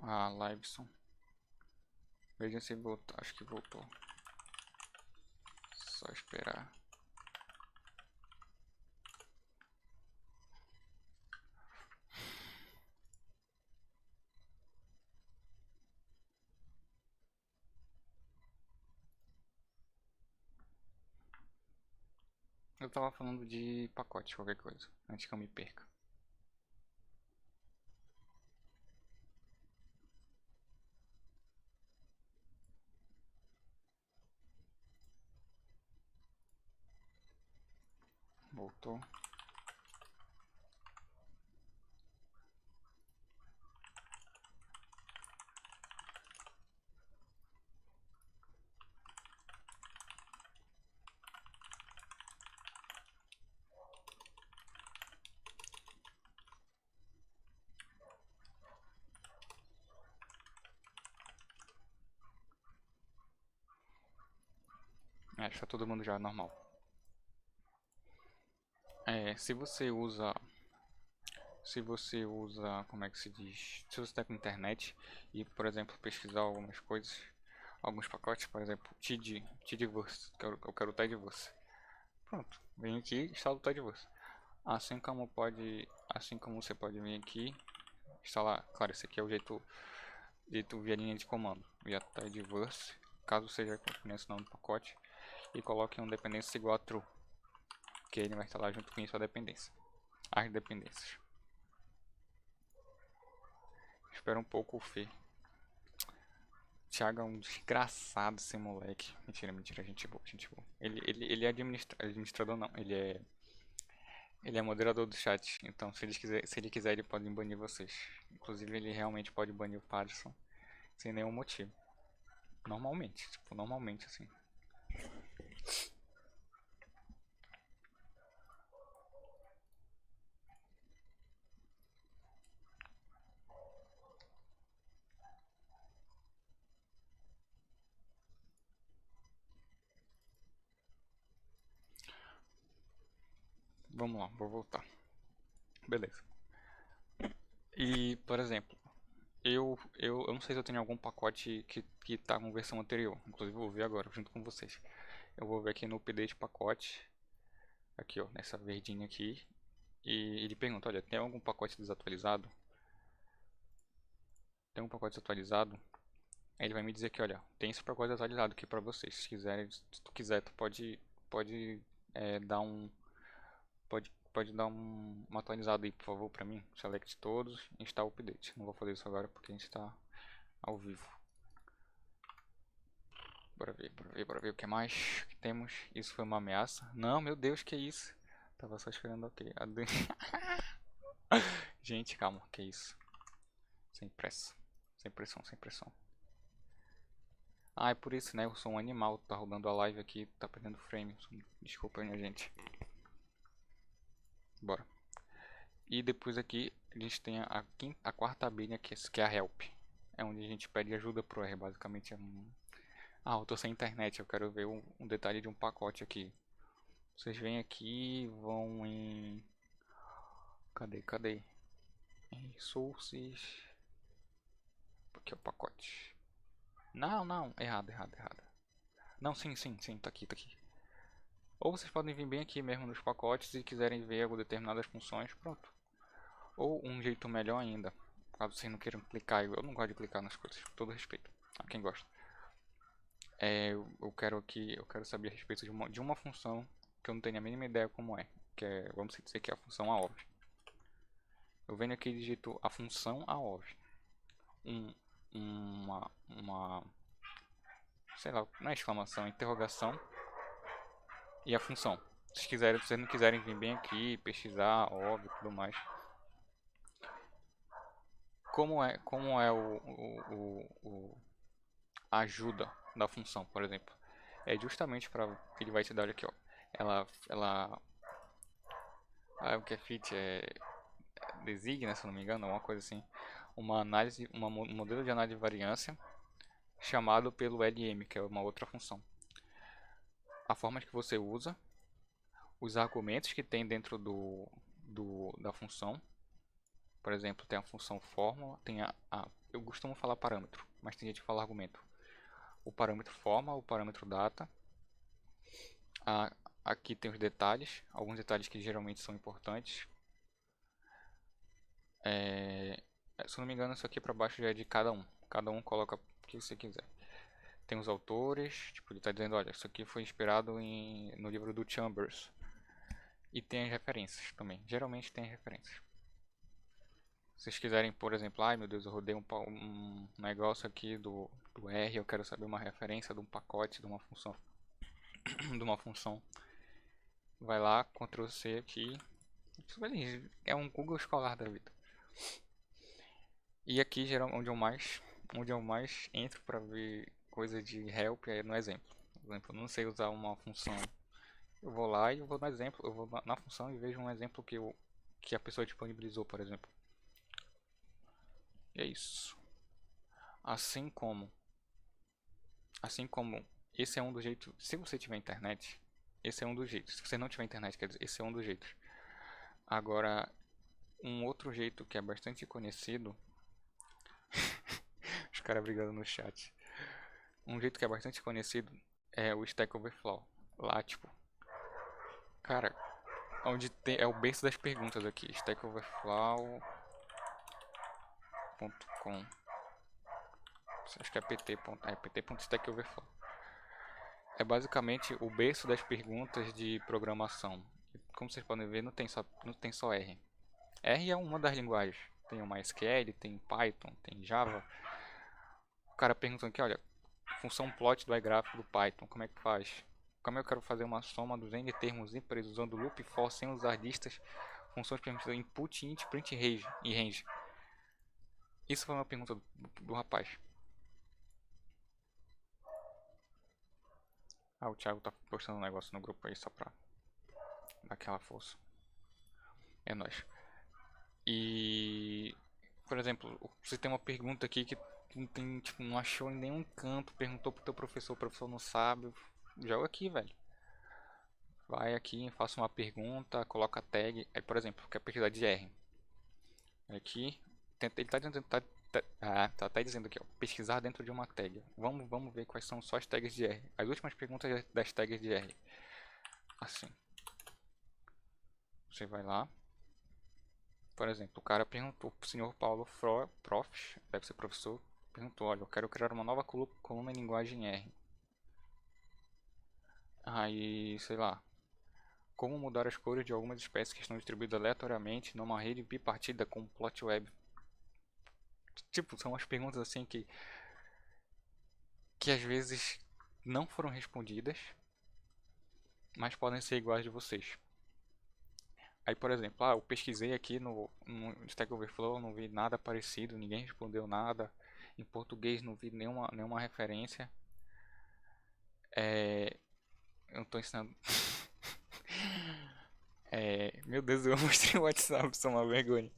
a Liveson. Veja se voltou. Acho que voltou. Só esperar. Eu tava falando de pacote, qualquer coisa, antes que eu me perca. Voltou. Acho que tá todo mundo já normal. Se você usa, como é que se diz? Se você está com internet e, por exemplo, pesquisar algumas coisas, alguns pacotes, por exemplo, Tidyverse, eu quero o Tidyverse. Pronto, vem aqui e instala o Tidyverse. Assim como você pode vir aqui, instalar, claro, esse aqui é o jeito via linha de comando, via Tidyverse, caso seja conhece o nome do pacote, e coloque uma dependência igual a true, que ele vai instalar junto com isso a dependência, as dependências. Espera um pouco o Fê. Thiago é um desgraçado esse moleque. Mentira, gente boa, gente boa. Ele é administrador não, ele é moderador do chat, então se ele quiser ele pode banir vocês. Inclusive ele realmente pode banir o Padson sem nenhum motivo. Normalmente, tipo, normalmente assim. Vamos lá, vou voltar. Beleza. E, por exemplo, eu não sei se eu tenho algum pacote que tá com versão anterior. Inclusive eu vou ver agora, junto com vocês. Eu vou ver aqui no update pacote. Aqui ó, nessa verdinha aqui. E ele pergunta, olha, tem algum pacote desatualizado? Tem um pacote desatualizado? Aí ele vai me dizer que, olha, tem esse pacote atualizado aqui pra vocês. Se tu quiser, tu pode dar pode dar uma atualizada aí, por favor, pra mim. Select todos e install update. Não vou fazer isso agora porque a gente tá ao vivo. Bora ver o que mais que temos. Isso foi uma ameaça? Não, meu Deus, que isso? Tava só esperando, ok. Gente, calma, que isso? Sem pressa. Sem pressão, sem pressão. Ah, é por isso, né? Eu sou um animal. Tá rodando a live aqui, tá perdendo frame. Desculpa, minha gente. Bora. E depois aqui a gente tem a quarta abinha que é a help. É onde a gente pede ajuda pro R. Basicamente é um... Ah, eu tô sem internet. Eu quero ver um detalhe de um pacote aqui. Vocês vêm aqui, vão em... Cadê? Em Resources. Aqui é o pacote. Não. Errado. Não, sim. Tá aqui. Ou vocês podem vir bem aqui mesmo nos pacotes e quiserem ver algumas determinadas funções. Pronto. Ou um jeito melhor ainda. Caso vocês não queiram clicar. Eu não gosto de clicar nas coisas. Com todo respeito a quem gosta. Eu quero saber a respeito de uma função que eu não tenho a mínima ideia como é. Que é, vamos dizer que é a função AOV. Eu venho aqui e digito a função AOV. Uma sei lá, não é exclamação, é interrogação e a função. Se vocês não quiserem vir bem aqui, pesquisar, óbvio, tudo mais. Como é a ajuda da função, por exemplo? É justamente para ele vai te dar, olha aqui, ó. O que é fit designa, se não me engano, uma coisa assim, um modelo de análise de variância chamado pelo LM, que é uma outra função. A forma que você usa, os argumentos que tem dentro da função. Por exemplo, tem a função fórmula, tem eu costumo falar parâmetro, mas tem gente que fala argumento. O parâmetro forma, o parâmetro data. Aqui tem os detalhes, alguns detalhes que geralmente são importantes. Se eu não me engano, isso aqui para baixo já é de cada um. Cada um coloca o que você quiser. Tem os autores, tipo, ele está dizendo, olha, isso aqui foi inspirado no livro do Chambers. E tem as referências também. Geralmente tem referências. Se vocês quiserem, por exemplo, ai meu Deus, eu rodei um negócio aqui do R, eu quero saber uma referência de um pacote, de uma função, de uma função. Vai lá, Ctrl C aqui. É um Google escolar da vida. E aqui, onde eu mais entro para ver coisa de help é no exemplo. Por exemplo, eu não sei usar uma função. Eu vou lá e eu vou no exemplo, eu vou na função e vejo um exemplo que a pessoa disponibilizou, por exemplo. E é isso. Assim como esse é um dos jeitos, se você tiver internet, esse é um dos jeitos. Se você não tiver internet, quer dizer, esse é um dos jeitos. Agora, um outro jeito que é bastante conhecido, os caras brigando no chat. Um jeito que é bastante conhecido é o Stack Overflow. Lá, tipo, cara, onde tem, é o berço das perguntas aqui, stackoverflow.com. Acho que é pt.stackoverflow. É basicamente o berço das perguntas de programação. Como vocês podem ver, não tem só R. R é uma das linguagens. Tem o MySQL, tem Python, tem Java. O cara perguntando aqui, olha, função plot do iGraph do Python, como é que faz? Como eu quero fazer uma soma dos n termos ímpares usando loop for sem usar listas, funções permitidas input, int, print e range. Isso foi uma pergunta do rapaz. O Thiago tá postando um negócio no grupo aí só pra dar aquela força. É nóis. E, por exemplo, você tem uma pergunta aqui que não tem, tipo, não achou em nenhum canto, perguntou pro teu professor, o professor não sabe, joga aqui, velho. Vai aqui, faça uma pergunta, coloca a tag, aí por exemplo, quer pesquisar de R. Aqui, ele tá dizendo, tá até dizendo aqui, ó, pesquisar dentro de uma tag. Vamos ver quais são só as tags de R. As últimas perguntas das tags de R. Assim. Você vai lá. Por exemplo, o cara perguntou pro senhor Paulo Prof, deve ser professor, perguntou, olha, eu quero criar uma nova coluna em linguagem R. Aí, sei lá, como mudar as cores de algumas espécies que estão distribuídas aleatoriamente numa rede bipartida com plot web. Tipo, são umas perguntas assim que às vezes não foram respondidas, mas podem ser iguais de vocês. Aí, por exemplo, eu pesquisei aqui no Stack Overflow, não vi nada parecido, ninguém respondeu nada. Em português não vi nenhuma referência. Eu não tô ensinando. Meu Deus, eu mostrei o WhatsApp, sou uma vergonha.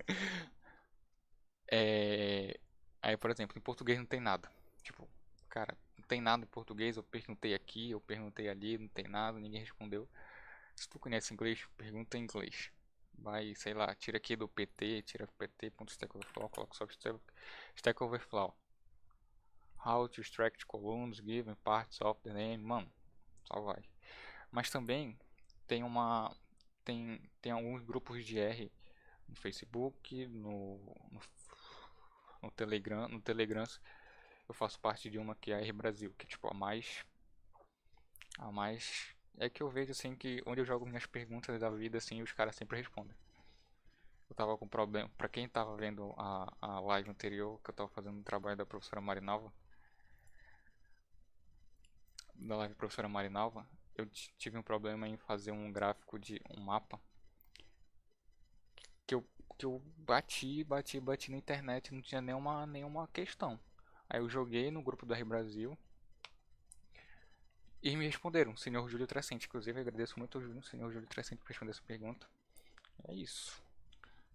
Aí, por exemplo, em português não tem nada. Tipo, cara, não tem nada em português. Eu perguntei aqui, eu perguntei ali, não tem nada, ninguém respondeu. Se tu conhece inglês, pergunta em inglês. Vai, sei lá, tira aqui do PT, tira pt.stackoverflow, coloca só Stack Overflow. How to extract columns given parts of the name. Mano, só vai. Mas também tem tem alguns grupos de R no Facebook, no Telegram, eu faço parte de uma que é a R Brasil, que é tipo a mais é que eu vejo assim que onde eu jogo minhas perguntas da vida assim, os caras sempre respondem. Eu tava com problema, pra quem tava vendo a live anterior que eu tava fazendo o trabalho da professora Marinalva, da live professora Marinalva, eu tive um problema em fazer um gráfico de um mapa que eu bati na internet, não tinha nenhuma questão. Aí eu joguei no grupo do R Brasil e me responderam, senhor Júlio Trescente. Inclusive, eu agradeço muito ao senhor Júlio Trescente por responder essa pergunta. É isso.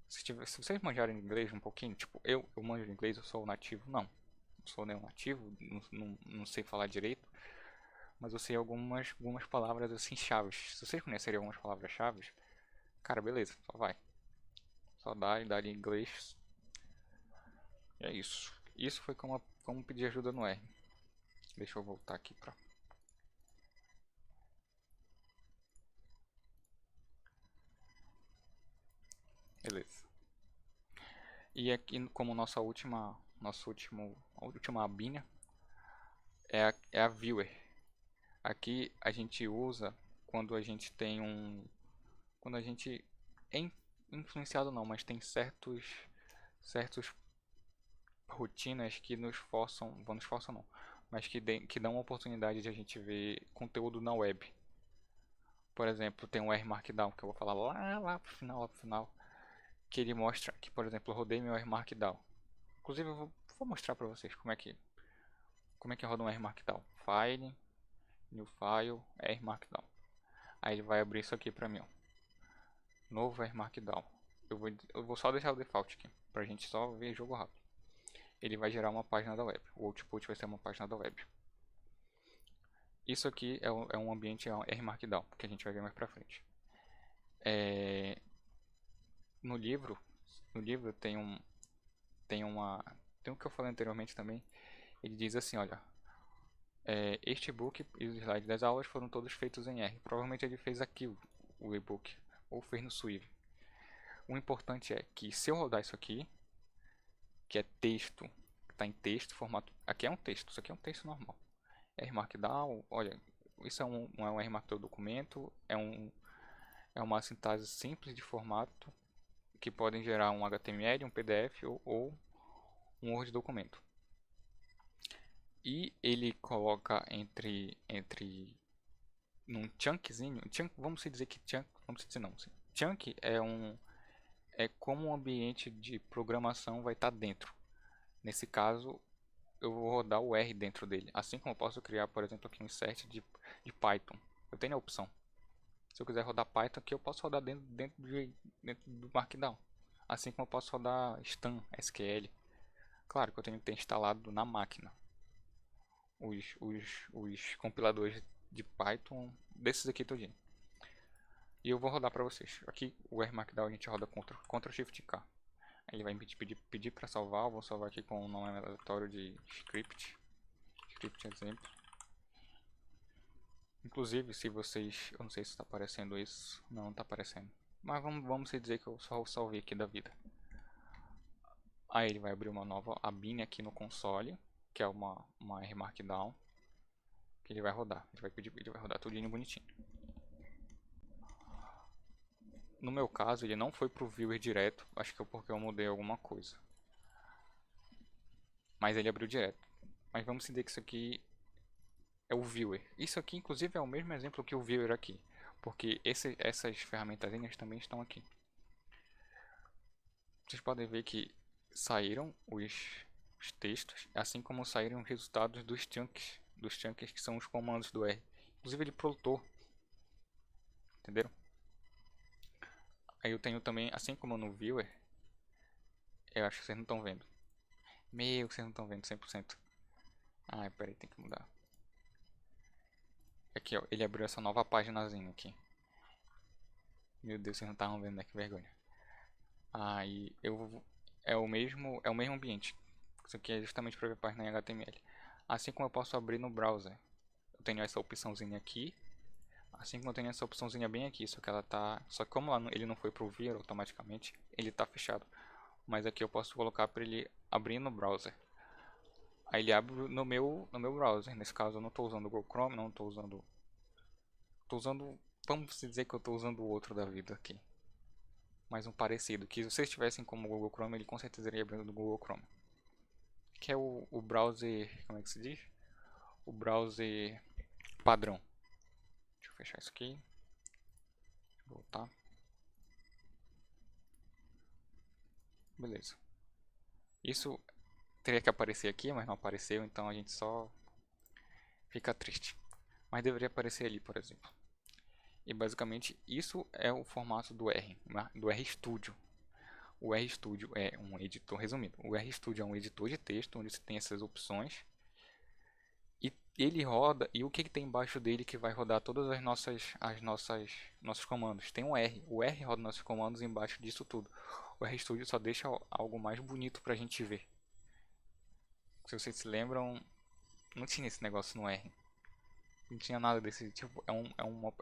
Se vocês manjarem inglês um pouquinho, tipo, eu manjo inglês, eu sou nativo, não sou nenhum nativo, não sei falar direito, mas eu sei algumas palavras assim chaves. Se vocês conhecerem algumas palavras chaves, cara, beleza, só vai. Só dá em inglês. E é isso. Isso foi como pedir ajuda no R. Deixa eu voltar aqui pra... Beleza. E aqui como a última abinha é a viewer. Aqui a gente usa quando a gente tem quando a gente é influenciado não, mas tem certos rotinas que nos forçam, nos forçam não, mas que dão a oportunidade de a gente ver conteúdo na web. Por exemplo, tem o R Markdown que eu vou falar lá pro final, que ele mostra que, por exemplo, eu rodei meu R Markdown. Inclusive eu vou mostrar para vocês como é que roda um R Markdown. File, New File, R Markdown. Aí ele vai abrir isso aqui pra mim, ó. Novo R Markdown. Eu vou só deixar o default aqui, pra gente só ver jogo rápido. Ele vai gerar uma página da web. O output vai ser uma página da web. Isso aqui é um ambiente R Markdown, que a gente vai ver mais pra frente. No livro tem o que eu falei anteriormente também. Ele diz assim, olha, este e-book e os slides das aulas foram todos feitos em R. Provavelmente ele fez aqui o e-book, ou fez no Swift. O importante é que se eu rodar isso aqui, que é texto, está em texto, formato... Aqui é um texto, isso aqui é um texto normal. R Markdown, olha, isso não é um R Markdown documento, é uma sintaxe simples de formato que podem gerar um HTML, um PDF ou um Word documento. E ele coloca num chunkzinho, vamos dizer que chunk, vamos dizer não, chunk é como um ambiente de programação vai estar dentro. Nesse caso, eu vou rodar o R dentro dele, assim como eu posso criar, por exemplo, aqui um insert de Python. Eu tenho a opção. Se eu quiser rodar Python aqui, eu posso rodar dentro do Markdown. Assim como eu posso rodar Stan, SQL. Claro que eu tenho que ter instalado na máquina os compiladores de Python desses aqui todinho. E eu vou rodar para vocês. Aqui o R Markdown a gente roda Ctrl Shift K. Ele vai me pedir para salvar. Eu vou salvar aqui com o nome aleatório de script exemplo. Inclusive, se vocês, eu não sei se está aparecendo isso, não está aparecendo. Mas vamos dizer que eu só salvei aqui da vida. Aí ele vai abrir uma nova abinha aqui no console, que é uma R Markdown, que ele vai rodar. Ele vai rodar tudinho bonitinho. No meu caso, ele não foi pro viewer direto, acho que é porque eu mudei alguma coisa. Mas ele abriu direto. Mas vamos dizer que isso aqui é o viewer. Isso aqui, inclusive, é o mesmo exemplo que o viewer aqui, porque essas ferramentazinhas também estão aqui. Vocês podem ver que saíram os textos, assim como saíram os resultados dos chunks que são os comandos do R. Inclusive ele plotou, entenderam? Aí eu tenho também, assim como no viewer, eu acho que vocês não estão vendo. Vocês não estão vendo 100%. Ai, peraí, tem que mudar. Aqui, ó, ele abriu essa nova paginazinha aqui. Meu Deus, vocês não estavam vendo, né? Que vergonha. Aí é o mesmo ambiente. Isso aqui é justamente para ver a página em HTML. Assim como eu posso abrir no browser. Eu tenho essa opçãozinha aqui. Assim como eu tenho essa opçãozinha bem aqui, só que ela tá, só que como ele não foi pro viewer automaticamente, ele tá fechado. Mas aqui eu posso colocar para ele abrir no browser. Aí ele abre no meu browser. Nesse caso eu não estou usando o Google Chrome, não estou usando, vamos dizer que eu estou usando o outro da vida aqui. Mais um parecido, que se vocês tivessem como Google Chrome, ele com certeza iria abrindo do Google Chrome. Que é o browser, como é que se diz? O browser padrão. Deixa eu fechar isso aqui. Voltar. Beleza. Isso teria que aparecer aqui, mas não apareceu, então a gente só fica triste. Mas deveria aparecer ali, por exemplo. E basicamente isso é o formato do RStudio. O RStudio é um editor, resumindo, o RStudio é um editor de texto onde você tem essas opções. E ele roda, e o que tem embaixo dele que vai rodar todas nossos comandos? Tem um R. O R roda nossos comandos embaixo disso tudo. O RStudio só deixa algo mais bonito pra gente ver. Se vocês se lembram, não tinha esse negócio no R. Não tinha nada desse tipo. É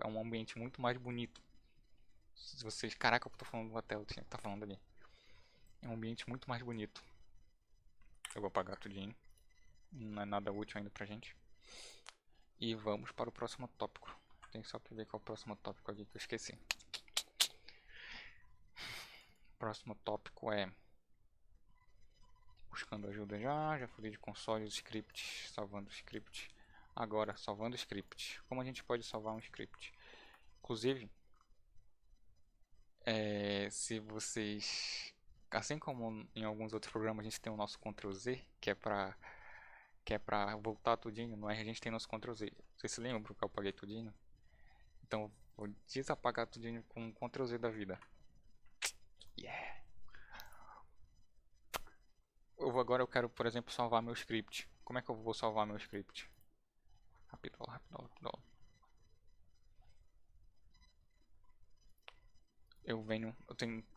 um ambiente muito mais bonito. Se vocês. Caraca, eu tô falando do hotel, eu tinha que estar falando ali. É um ambiente muito mais bonito. Eu vou apagar tudinho. Não é nada útil ainda pra gente. E vamos para o próximo tópico. Tem só que ver qual é o próximo tópico aqui que eu esqueci. O próximo tópico é buscando ajuda já falei de consoles, scripts, salvando script. Agora, salvando script. Como a gente pode salvar um script? Inclusive, se vocês, assim como em alguns outros programas a gente tem o nosso Ctrl Z, que é para voltar tudinho, no R a gente tem nosso Ctrl Z. Vocês se lembram porque eu apaguei tudinho? Então, vou desapagar tudinho com Ctrl Z da vida. Yeah. Agora eu quero, por exemplo, salvar meu script. Como é que eu vou salvar meu script? Rápido.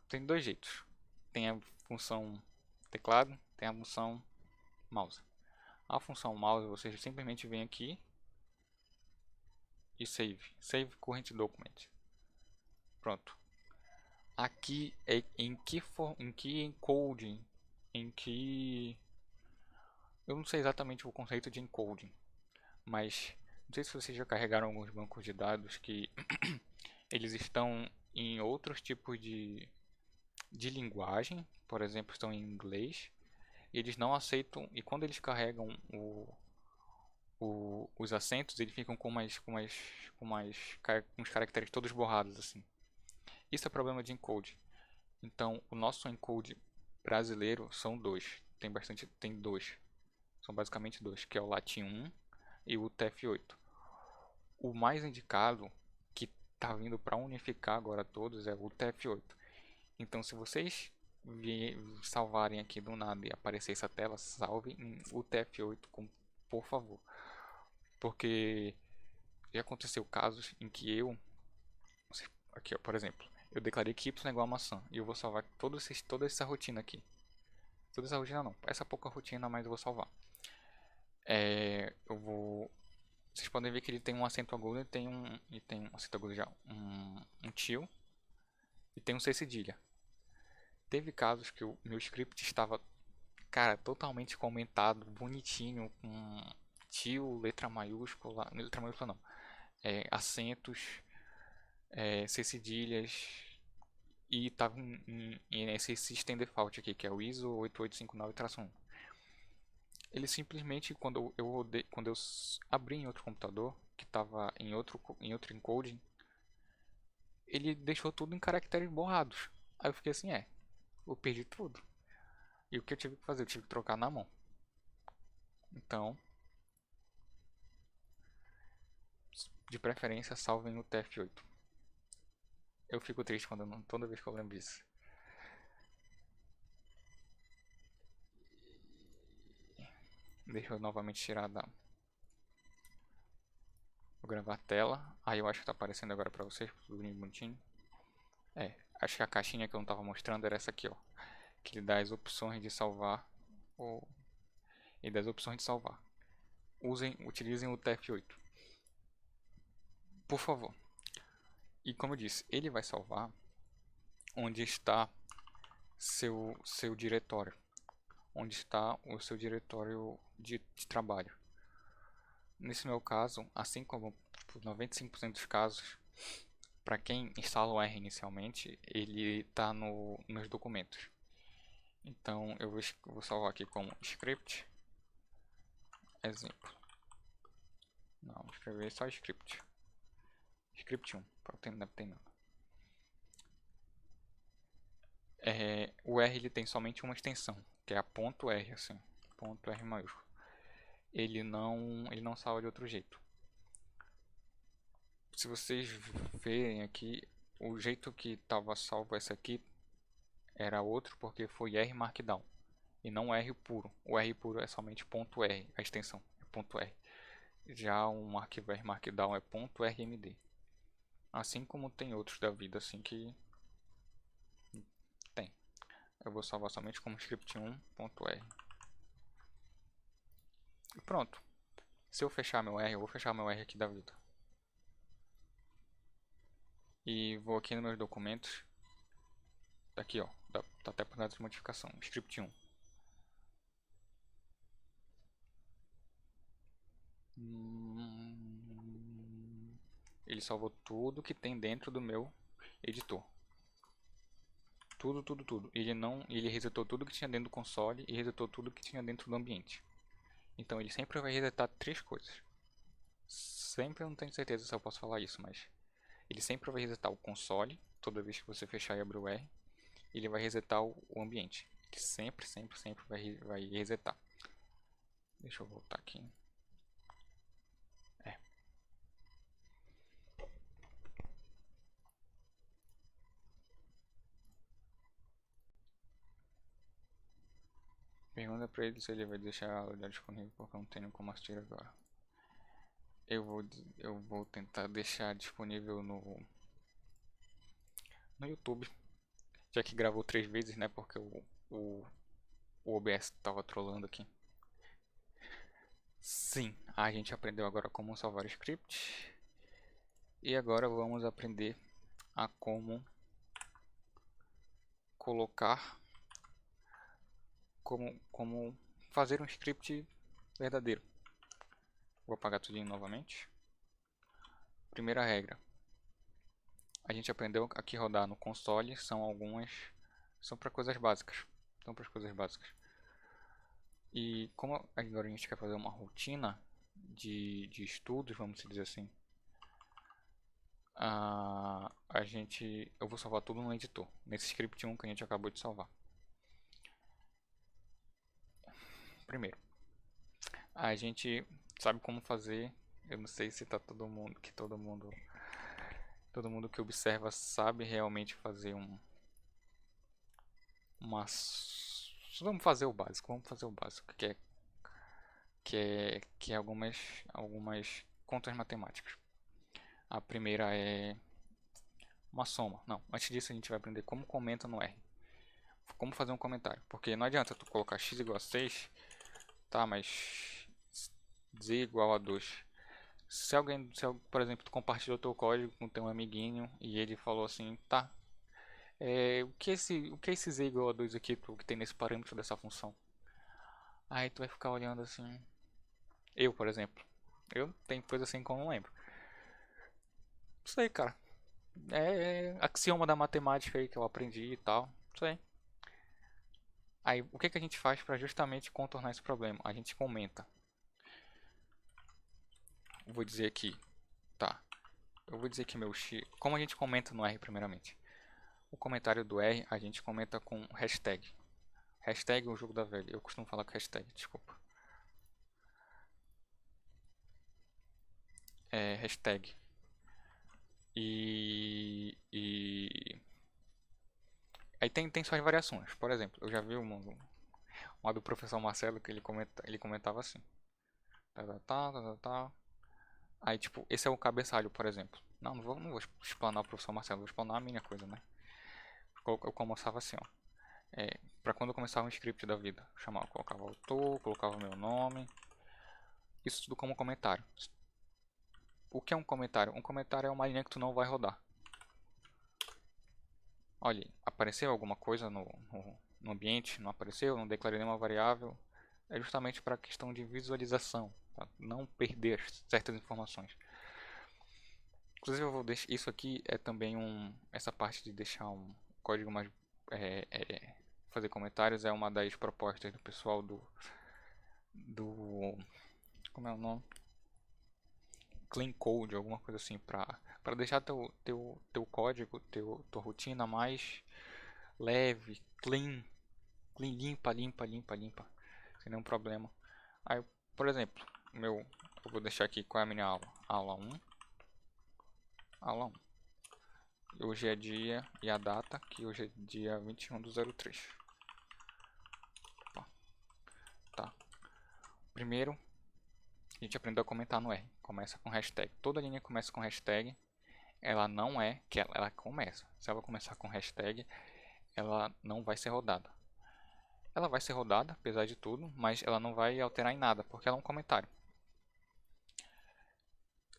Tem dois jeitos. Tem a função teclado, tem a função mouse. A função mouse você simplesmente vem aqui e save current document. Pronto. Aqui é em que encoding, em que eu não sei exatamente o conceito de encoding, mas não sei se vocês já carregaram alguns bancos de dados que eles estão em outros tipos de linguagem, por exemplo, estão em inglês, e eles não aceitam, e quando eles carregam os acentos, eles ficam com uns caracteres todos borrados assim. Isso é problema de encode. Então, o nosso encode brasileiro são dois. Tem dois. São basicamente dois, que é o Latin 1 e o TF8. O mais indicado, que está vindo para unificar agora todos, é o TF8. Então, se vocês salvarem aqui do nada e aparecer essa tela, salve o TF8, por favor. Porque já aconteceu casos em que aqui ó, por exemplo, eu declarei que y é igual a maçã e eu vou salvar toda essa rotina aqui. Toda essa rotina não, essa pouca rotina, mas eu vou salvar. Vocês podem ver que ele tem um acento agudo e tem um acento agudo já, um tio e tem um C cedilha. Teve casos que o meu script estava, cara, totalmente comentado, bonitinho, com tio, letra maiúscula não, acentos, C cedilhas, e estava nesse system default aqui, que é o ISO 8859-1. Ele simplesmente, quando eu abri em outro computador, que estava em outro encoding, ele deixou tudo em caracteres borrados. Aí eu fiquei assim, eu perdi tudo. E o que eu tive que fazer? Eu tive que trocar na mão. Então, de preferência, salvem o TF8. Eu fico triste toda vez que eu lembro disso. Deixa eu novamente tirar da... Vou gravar a tela. Aí eu acho que tá aparecendo agora pra vocês, tudo bonitinho. Acho que a caixinha que eu não tava mostrando era essa aqui, ó. Que ele dá as opções de salvar. E das opções de salvar. Utilizem o TF8. Por favor. E como eu disse, ele vai salvar onde está seu diretório. Onde está o seu diretório de trabalho. Nesse meu caso, assim como por 95% dos casos, para quem instala o R inicialmente, ele está nos documentos. Então eu vou salvar aqui como script, exemplo. Não, vou escrever só script. Script 1, para não ter nada. O R ele tem somente uma extensão, que é a ponto .r, assim, ponto .r maiúsculo. Ele não salva de outro jeito. Se vocês verem aqui, o jeito que estava salvo essa aqui era outro, porque foi R Markdown e não R puro. O R puro é somente ponto .r, a extensão é ponto .r. Já um arquivo R Markdown é ponto .rmd. Assim como tem outros da vida assim que tem. Eu vou salvar somente como script1.r. E pronto. Se eu fechar meu R, eu vou fechar meu R aqui da vida. E vou aqui nos meus documentos. Aqui, ó. Tá até por de modificação. Script 1. Ele salvou tudo que tem dentro do meu editor. Tudo. Ele resetou tudo que tinha dentro do console e resetou tudo que tinha dentro do ambiente. Então ele sempre vai resetar 3 coisas. Sempre, eu não tenho certeza se eu posso falar isso, mas ele sempre vai resetar o console toda vez que você fechar e abrir o R. E ele vai resetar o ambiente. Ele sempre vai resetar. Deixa eu voltar aqui. Pergunta pra ele se ele vai deixar a aula disponível porque eu não tenho como assistir agora. Eu vou tentar deixar disponível no YouTube. Já que gravou 3 vezes, né? Porque o OBS tava trolando aqui. Sim, a gente aprendeu agora como salvar script. E agora vamos aprender a como colocar, como fazer um script verdadeiro. Vou apagar tudinho novamente. Primeira regra. A gente aprendeu a que rodar no console são para coisas básicas. São para as coisas básicas. E como agora a gente quer fazer uma rotina de estudos, vamos dizer assim, eu vou salvar tudo no editor, nesse script 1 que a gente acabou de salvar. Primeiro, a gente sabe como fazer. Eu não sei se tá todo mundo que observa sabe realmente fazer vamos fazer o básico, que é algumas contas matemáticas. A primeira é uma soma. Não, antes disso a gente vai aprender como comenta no R. Como fazer um comentário, porque não adianta tu colocar x igual a 6, tá, mas z igual a 2. Se alguém, por exemplo, tu compartilhou teu código com teu amiguinho e ele falou assim, tá, o que é esse z igual a 2 aqui que tem nesse parâmetro dessa função? Aí tu vai ficar olhando assim. Eu, por exemplo, eu tenho coisa assim que eu não lembro. Isso aí, cara. É axioma da matemática aí que eu aprendi e tal. Isso aí. Aí, o que a gente faz para justamente contornar esse problema? A gente comenta. Vou dizer aqui, tá. Eu vou dizer que meu x. Como a gente comenta no R, primeiramente? O comentário do R a gente comenta com hashtag. Hashtag é o jogo da velha. Eu costumo falar com hashtag, desculpa. Hashtag. E aí tem suas variações. Por exemplo, eu já vi uma do professor Marcelo que ele comentava assim. Tá. Aí, tipo, esse é o cabeçalho, por exemplo. Não vou explanar o professor Marcelo, vou explanar a minha coisa, né? Eu começava assim, ó. Pra quando eu começava um script da vida, eu colocava o autor, colocava meu nome. Isso tudo como comentário. O que é um comentário? Um comentário é uma linha que tu não vai rodar. Olha, apareceu alguma coisa no ambiente? Não apareceu? Não declarei nenhuma variável? É justamente para a questão de visualização, tá? Não perder certas informações. Inclusive, eu vou deixar isso aqui é também essa parte de deixar um código mais fazer comentários é uma das propostas do pessoal do como é o nome? Clean Code, alguma coisa assim, para deixar teu código, tua rotina mais leve, clean, limpa, sem nenhum problema. Aí, por exemplo, eu vou deixar aqui qual é a minha aula 1, aula 1. Hoje é dia e a data, que hoje é dia 21/03. Tá. Primeiro, a gente aprendeu a comentar no R. Começa com hashtag. Toda linha começa com hashtag. Ela não é que ela começa. Se ela começar com hashtag, ela não vai ser rodada. Ela vai ser rodada, apesar de tudo, mas ela não vai alterar em nada, porque ela é um comentário.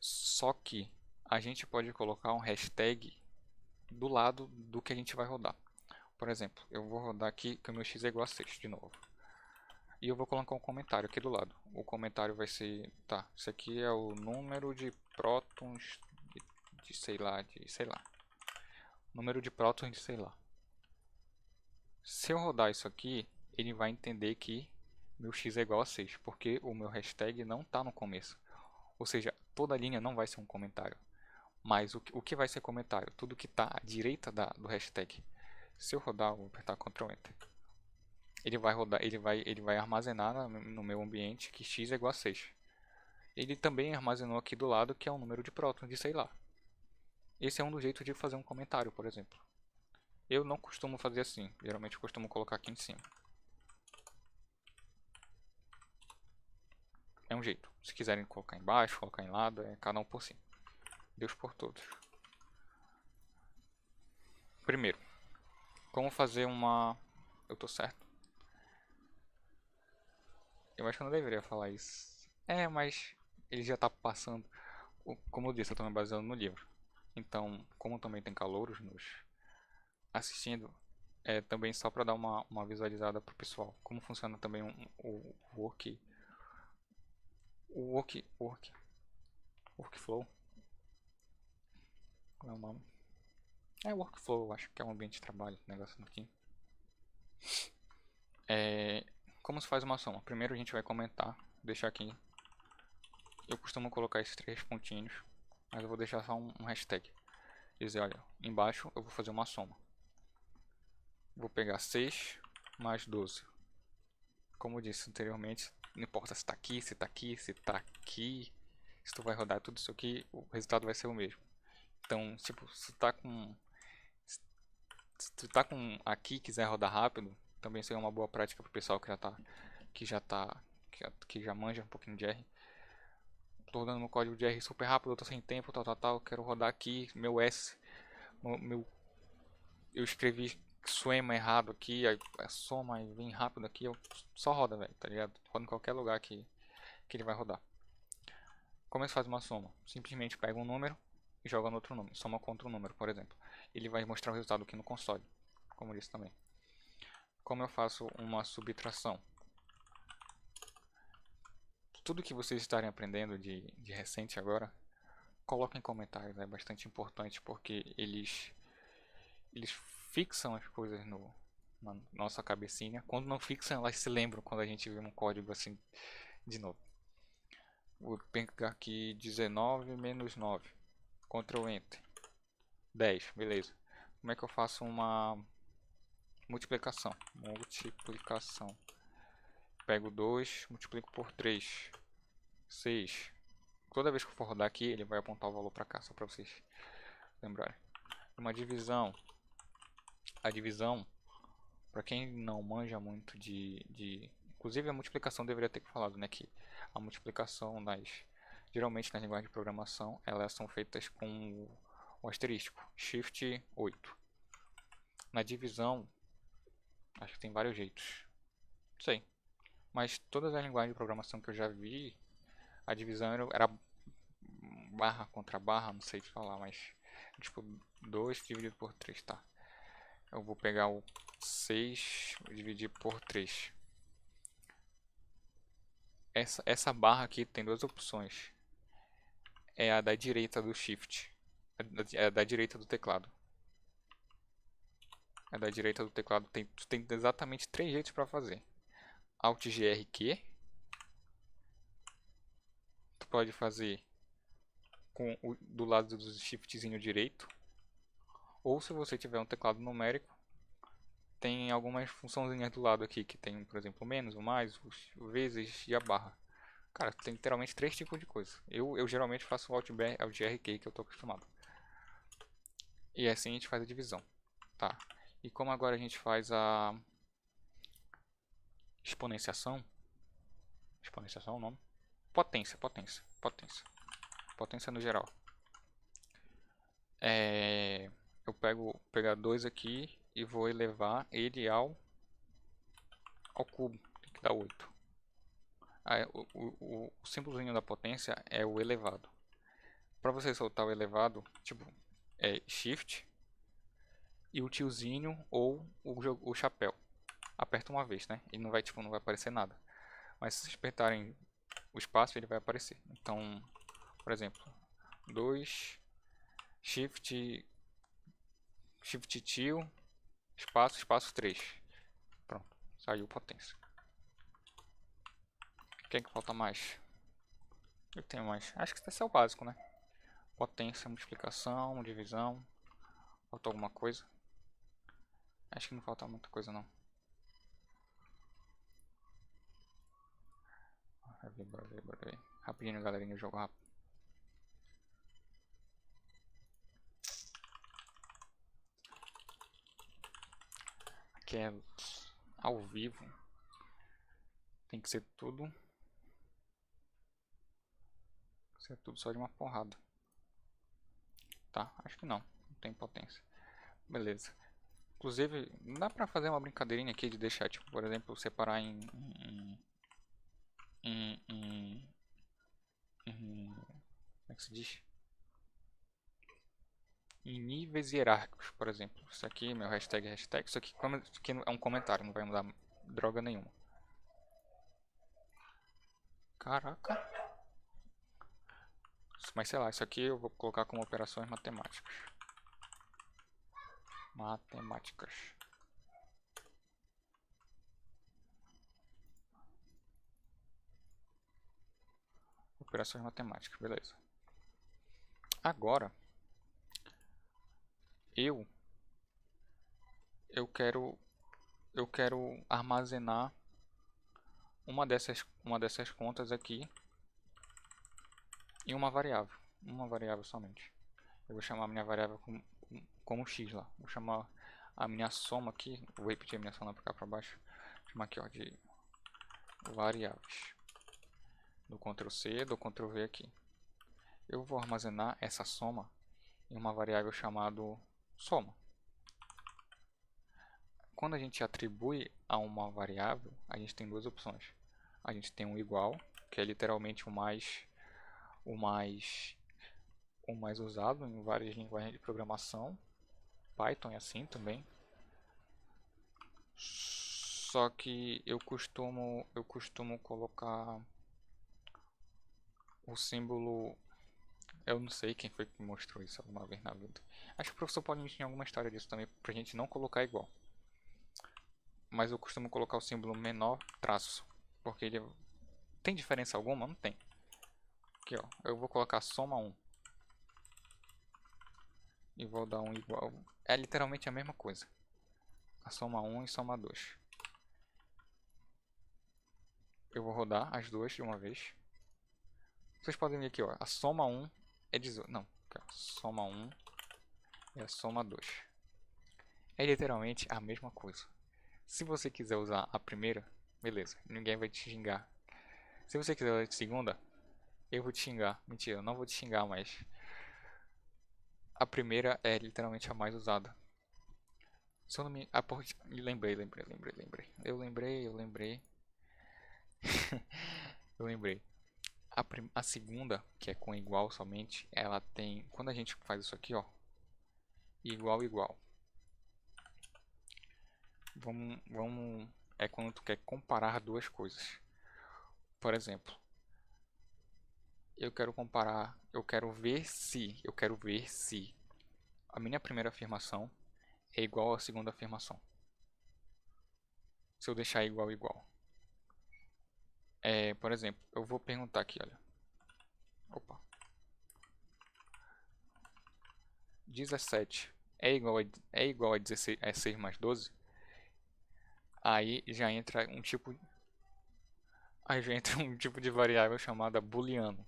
Só que a gente pode colocar um hashtag do lado do que a gente vai rodar. Por exemplo, eu vou rodar aqui que o meu x é igual a 6 de novo. E eu vou colocar um comentário aqui do lado. O comentário vai ser, tá, isso aqui é o número de prótons de sei lá, número de prótons de sei lá. Se eu rodar isso aqui, ele vai entender que meu x é igual a 6, porque o meu hashtag não está no começo. Ou seja, toda linha não vai ser um comentário. Mas o que vai ser comentário? Tudo que está à direita do hashtag. Se eu rodar, vou apertar Ctrl Enter. Ele vai rodar, ele vai armazenar no meu ambiente que x é igual a 6. Ele também armazenou aqui do lado que é o número de prótons de sei lá. Esse é um dos jeitos de fazer um comentário, por exemplo. Eu não costumo fazer assim, geralmente eu costumo colocar aqui em cima. É um jeito. Se quiserem colocar embaixo, colocar em lado, é cada um por si. Deus por todos. Primeiro, como fazer uma... Eu tô certo? Eu acho que eu não deveria falar isso. É, mas ele já tá passando. Como eu disse, eu tô me baseando no livro. Então, como também tem calouros nos assistindo, é também só para dar uma visualizada pro pessoal. Como funciona também o workflow. Como é o nome? É workflow, acho que é um ambiente de trabalho, negócio aqui. Como se faz uma soma? Primeiro a gente vai comentar, deixar aqui. Eu costumo colocar esses 3 pontinhos, mas eu vou deixar só um hashtag. Dizer, olha, embaixo eu vou fazer uma soma. Vou pegar 6 mais 12. Como eu disse anteriormente, não importa se está aqui, se está aqui, se está aqui. Se tu vai rodar tudo isso aqui, o resultado vai ser o mesmo. Então, tipo, se tu tá com aqui e quiser rodar rápido, também seria uma boa prática para o pessoal que já manja um pouquinho de R. Tô rodando meu código de R super rápido, eu tô sem tempo, tal, quero rodar aqui meu S, eu escrevi suema errado aqui, aí a soma e vem rápido aqui, eu só roda, velho, tá ligado? Roda em qualquer lugar que ele vai rodar. Como é que faz uma soma? Simplesmente pega um número e joga no outro número, soma contra um número, por exemplo. Ele vai mostrar o resultado aqui no console, como eu disse também. Como eu faço uma subtração? Tudo que vocês estarem aprendendo de recente agora, coloquem em comentários, é bastante importante porque eles fixam as coisas na nossa cabecinha. Quando não fixam, elas se lembram quando a gente vê um código assim de novo. Vou pegar aqui 19 menos 9. Ctrl Enter. 10, beleza. Como é que eu faço uma multiplicação? Pego 2, multiplico por 3. 6. Toda vez que eu for rodar aqui, ele vai apontar o valor para cá, só para vocês lembrarem. Uma divisão. A divisão, para quem não manja muito inclusive a multiplicação deveria ter falado, né, que a multiplicação geralmente nas linguagens de programação, elas são feitas com o asterístico, Shift 8. Na divisão, acho que tem vários jeitos. Não sei. Mas todas as linguagens de programação que eu já vi, a divisão era barra contra barra, não sei falar, mas tipo 2 dividido por 3, tá? Eu vou pegar o 6 e dividir por 3. Essa barra aqui tem duas opções. É a da direita do Shift. É a da direita do teclado. A da direita do teclado tu tem exatamente 3 jeitos para fazer. Alt GRQ. Tu pode fazer do lado do shiftzinho direito. Ou se você tiver um teclado numérico, tem algumas funçãozinhas do lado aqui que tem, por exemplo, o menos, o mais, o vezes e a barra. Cara, tem literalmente 3 tipos de coisa. Eu geralmente faço o Alt GRQ que eu tô acostumado. E assim a gente faz a divisão. Tá. E como agora a gente faz a exponenciação. Exponenciação é o nome? Potência. Potência no geral. Eu pegar 2 aqui e vou elevar ele ao ao cubo, tem que dar 8. Aí, o símbolozinho da potência é o elevado. Para você soltar o elevado, tipo, é Shift e o tiozinho ou o chapéu. Aperta uma vez, né? E não vai, tipo, não vai aparecer nada. Mas se vocês apertarem o espaço, ele vai aparecer. Então, por exemplo, 2 Shift tio espaço 3. Pronto, saiu potência. O que é que falta mais? Eu tenho mais. Acho que esse é o básico, né? Potência, multiplicação, divisão. Faltou alguma coisa? Acho que não falta muita coisa não. Bora ver. Rapidinho, galerinha, jogo rápido. Aqui é ao vivo. Tem que ser tudo. Só de uma porrada. Tá? Acho que não. Não tem potência. Beleza. Inclusive, dá pra fazer uma brincadeirinha aqui de deixar, tipo, por exemplo, separar como é que se diz? Em níveis hierárquicos, por exemplo. Isso aqui, meu hashtag. Isso aqui é um comentário, não vai mudar droga nenhuma. Caraca. Mas sei lá, isso aqui eu vou colocar como operações matemáticas. Operações matemáticas, beleza. Agora, eu quero armazenar uma dessas contas aqui em uma variável somente. Eu vou chamar a minha variável como x lá. Vou chamar a minha soma aqui, vou repetir a minha soma para cá para baixo. Vou chamar aqui ó, de variáveis. Do Ctrl C, do Ctrl V aqui. Eu vou armazenar essa soma em uma variável chamada soma. Quando a gente atribui a uma variável, a gente tem duas opções. A gente tem um igual, que é literalmente o mais usado em várias linguagens de programação. Python é assim também. Só que eu costumo colocar o símbolo. Eu não sei quem foi que mostrou isso alguma vez na vida. Acho que o professor Paulinho tinha alguma história disso também, pra gente não colocar igual. Mas eu costumo colocar o símbolo menor traço, porque ele tem diferença alguma? Não tem. Aqui ó, eu vou colocar soma 1 e vou dar um igual. É literalmente a mesma coisa. A soma 1 e soma 2. Eu vou rodar as duas de uma vez. Vocês podem ver aqui, ó, a soma 1 é 18. Não, a soma 1 e a soma 2. É literalmente a mesma coisa. Se você quiser usar a primeira, beleza, ninguém vai te xingar. Se você quiser usar a segunda, eu vou te xingar. Mentira, eu não vou te xingar, mas a primeira é literalmente a mais usada. Se eu não me... Lembrei. Eu lembrei. Eu lembrei. A segunda, que é com igual somente, ela tem... Quando a gente faz isso aqui, ó, igual. Vamos... É quando tu quer comparar duas coisas. Por exemplo, eu quero ver se a minha primeira afirmação é igual à segunda afirmação. Se eu deixar igual. Por exemplo, eu vou perguntar aqui, olha. Opa. 17 é igual a 16, 6 mais 12? Aí já entra um tipo de variável chamada booleano,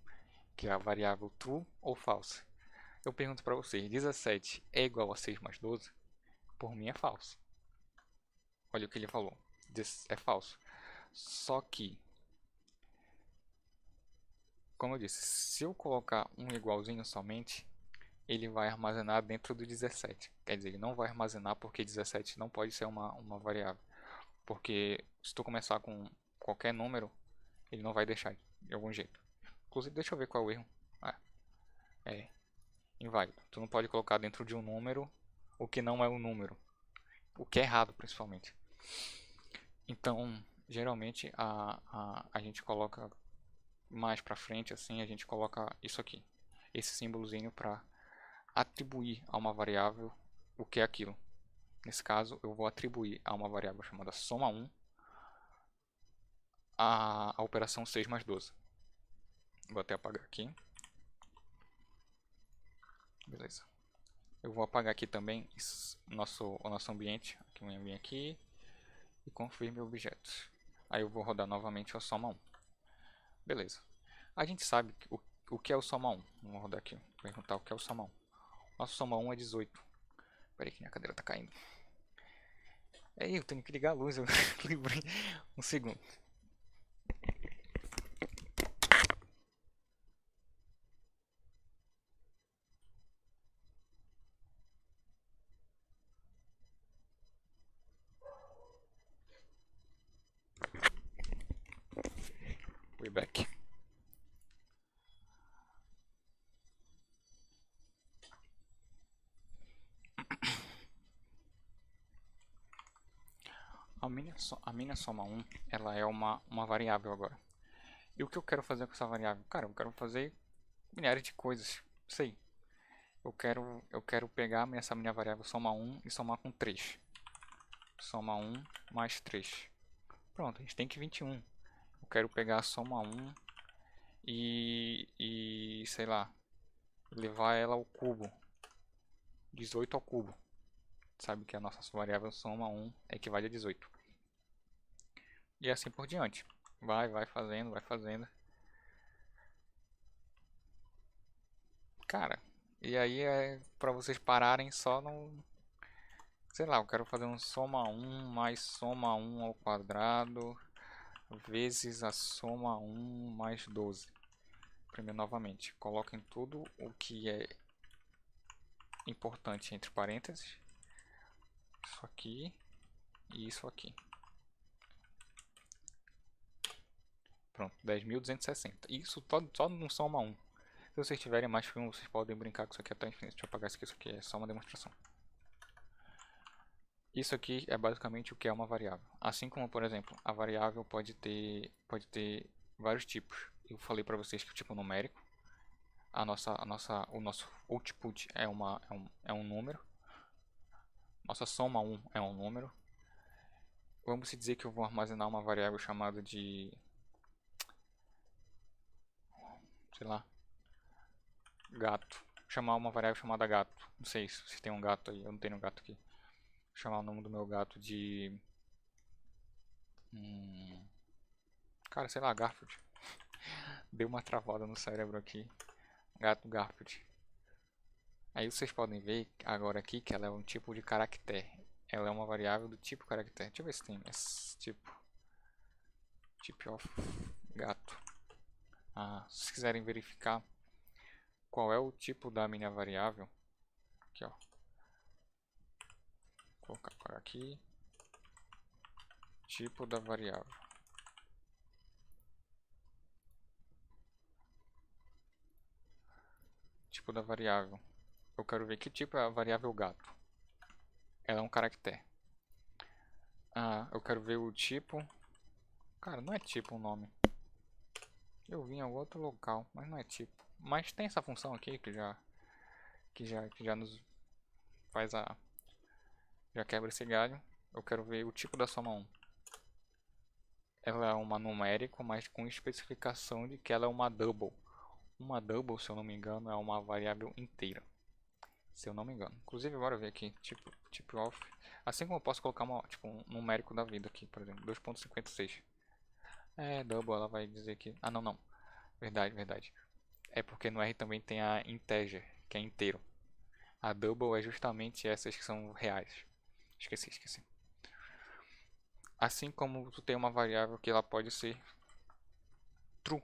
que é a variável true ou false. Eu pergunto para vocês, 17 é igual a 6 mais 12? Por mim é falso. Olha o que ele falou, é falso. Só que, como eu disse, se eu colocar um igualzinho somente, ele vai armazenar dentro do 17. Quer dizer, ele não vai armazenar porque 17 não pode ser uma variável. Porque se tu começar com qualquer número, ele não vai deixar de algum jeito. Inclusive, deixa eu ver qual é o erro. Ah, é inválido. Tu não pode colocar dentro de um número o que não é um número. O que é errado, principalmente. Então, geralmente, a gente coloca mais pra frente, assim, a gente coloca isso aqui. Esse símbolozinho para atribuir a uma variável o que é aquilo. Nesse caso, eu vou atribuir a uma variável chamada soma1 a operação 6 mais 12. Vou até apagar aqui. Beleza. Eu vou apagar aqui também o nosso ambiente. Aqui eu venho aqui e confirme objetos. Aí eu vou rodar novamente o soma1. Beleza. A gente sabe o que é o soma1. Vamos rodar aqui. Perguntar o que é o soma1. Nosso soma1 é 18. Espera aí que minha cadeira está caindo. Eu tenho que ligar a luz. Eu lembrei. Um segundo. We're back. A minha soma1 ela é uma variável agora. E o que eu quero fazer com essa variável? Cara, eu quero fazer milhares de coisas. Sei. Eu quero pegar essa minha variável soma1 e somar com 3. Soma1 mais 3. Pronto, a gente tem que 21. Eu quero pegar a soma1 e sei lá, levar ela ao cubo. 18 ao cubo. Sabe que a nossa variável soma1 equivale a 18. E assim por diante. Vai fazendo, vai fazendo. Cara, e aí é pra vocês pararem só no... Sei lá, eu quero fazer um soma1 mais soma1 ao quadrado vezes a soma1 mais 12. Primeiro novamente, coloquem tudo o que é importante entre parênteses. Isso aqui e isso aqui. Pronto, 10.260. Isso só no soma1. Se vocês tiverem mais que um, vocês podem brincar com isso aqui até infinito. Deixa eu apagar isso aqui é só uma demonstração. Isso aqui é basicamente o que é uma variável. Assim como, por exemplo, a variável pode ter vários tipos. Eu falei para vocês que o tipo numérico, o nosso output é um número. Nossa soma1 é um número. Vamos dizer que eu vou armazenar uma variável chamada de... sei lá, gato. Chamar uma variável chamada gato. Não sei se tem um gato aí, eu não tenho um gato aqui. Vou chamar o nome do meu gato de... cara, sei lá, Garfield. Deu uma travada no cérebro aqui. Gato Garfield. Aí vocês podem ver agora aqui que ela é um tipo de caractere. Ela é uma variável do tipo caractere. Deixa eu ver se tem esse tipo. Type of gato. Se vocês quiserem verificar qual é o tipo da minha variável. Aqui, ó. Vou colocar por aqui. Tipo da variável. Tipo da variável. Eu quero ver que tipo é a variável gato. Ela é um caractere. Eu quero ver o tipo. Cara, não é tipo o nome. Eu vi em algum outro local, mas não é tipo. Mas tem essa função aqui que já nos faz já quebra esse galho. Eu quero ver o tipo da soma 1. Ela é uma numérico, mas com especificação de que ela é uma double. Uma double, se eu não me engano, é uma variável inteira. Se eu não me engano. Inclusive, bora ver aqui. Tipo of. Assim como eu posso colocar um numérico da vida aqui, por exemplo. 2.56. Double, ela vai dizer que... não. Verdade. É porque no R também tem a integer, que é inteiro. A double é justamente essas que são reais. Esqueci. Assim como tu tem uma variável que ela pode ser true.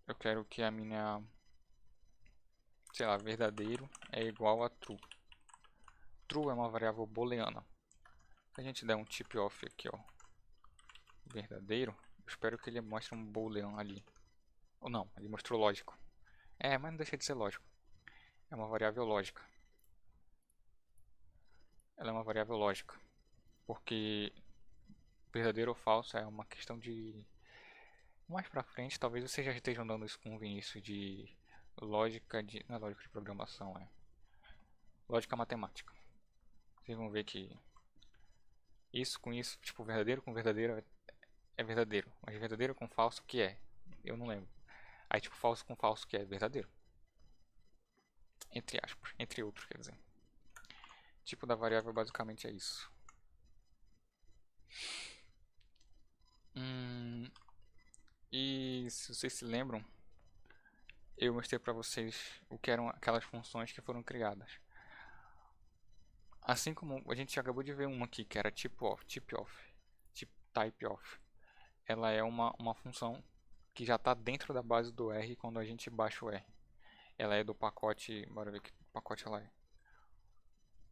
Eu quero que a minha, sei lá, verdadeiro é igual a true. True é uma variável booleana. Se a gente der um tip off aqui, ó, verdadeiro, eu espero que ele mostre um boolean ali. Ou não, ele mostrou lógico. É, mas não deixa de ser lógico. É uma variável lógica. Ela é uma variável lógica. Porque verdadeiro ou falso é uma questão de... Mais pra frente, talvez vocês já estejam dando isso com o Vinícius de lógica de... Não é lógica de programação, é lógica matemática. Vocês vão ver que isso com isso, tipo, verdadeiro com verdadeiro é verdadeiro. Mas verdadeiro com falso, o que é? Eu não lembro. Aí, tipo, falso com falso, que é verdadeiro. Entre aspas. Entre outros, quer dizer. Tipo da variável basicamente é isso. E se vocês se lembram, eu mostrei pra vocês o que eram aquelas funções que foram criadas. Assim como a gente acabou de ver uma aqui, que era type off. Ela é uma função que já está dentro da base do R quando a gente baixa o R. Ela é do pacote, bora ver que pacote ela é.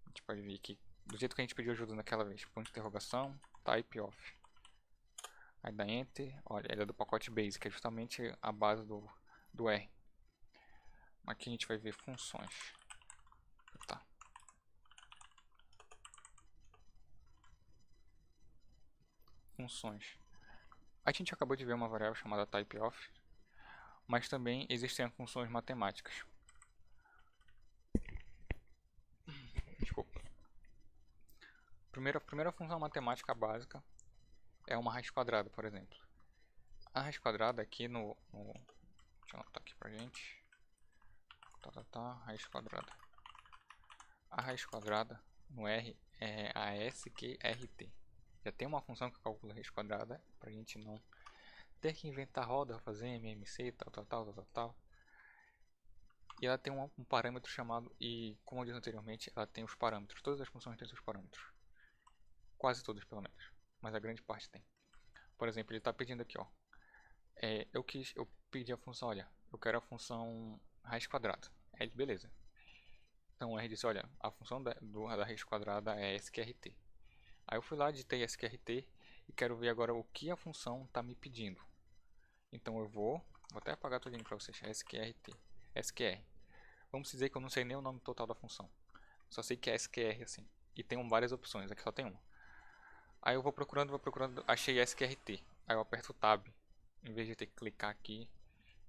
A gente pode ver aqui, do jeito que a gente pediu ajuda naquela vez, ponto de interrogação, type off. Aí dá enter, olha, ela é do pacote base, que é justamente a base do R. Aqui a gente vai ver funções. Tá. Funções. A gente acabou de ver uma variável chamada typeof, mas também existem funções matemáticas. Desculpa. A primeira função matemática básica é uma raiz quadrada, por exemplo. A raiz quadrada aqui deixa eu anotar aqui pra gente. Raiz quadrada. A raiz quadrada no R é a sqrt. Já tem uma função que calcula a raiz quadrada pra gente não ter que inventar roda, fazer MMC, tal. E ela tem um parâmetro chamado, e como eu disse anteriormente, ela tem os parâmetros. Todas as funções têm seus parâmetros. Quase todas, pelo menos. Mas a grande parte tem. Por exemplo, ele está pedindo aqui, ó. Eu pedi a função, olha, eu quero a função raiz quadrada. Aí, beleza. Então o R disse, olha, a função da raiz quadrada é sqrt. Aí eu fui lá, digitei sqrt e quero ver agora o que a função está me pedindo. Então eu vou até apagar tudinho para vocês, sqr. Vamos dizer que eu não sei nem o nome total da função. Só sei que é sqr assim. E tem várias opções, aqui só tem uma. Aí eu vou procurando, achei sqrt. Aí eu aperto Tab, em vez de ter que clicar aqui.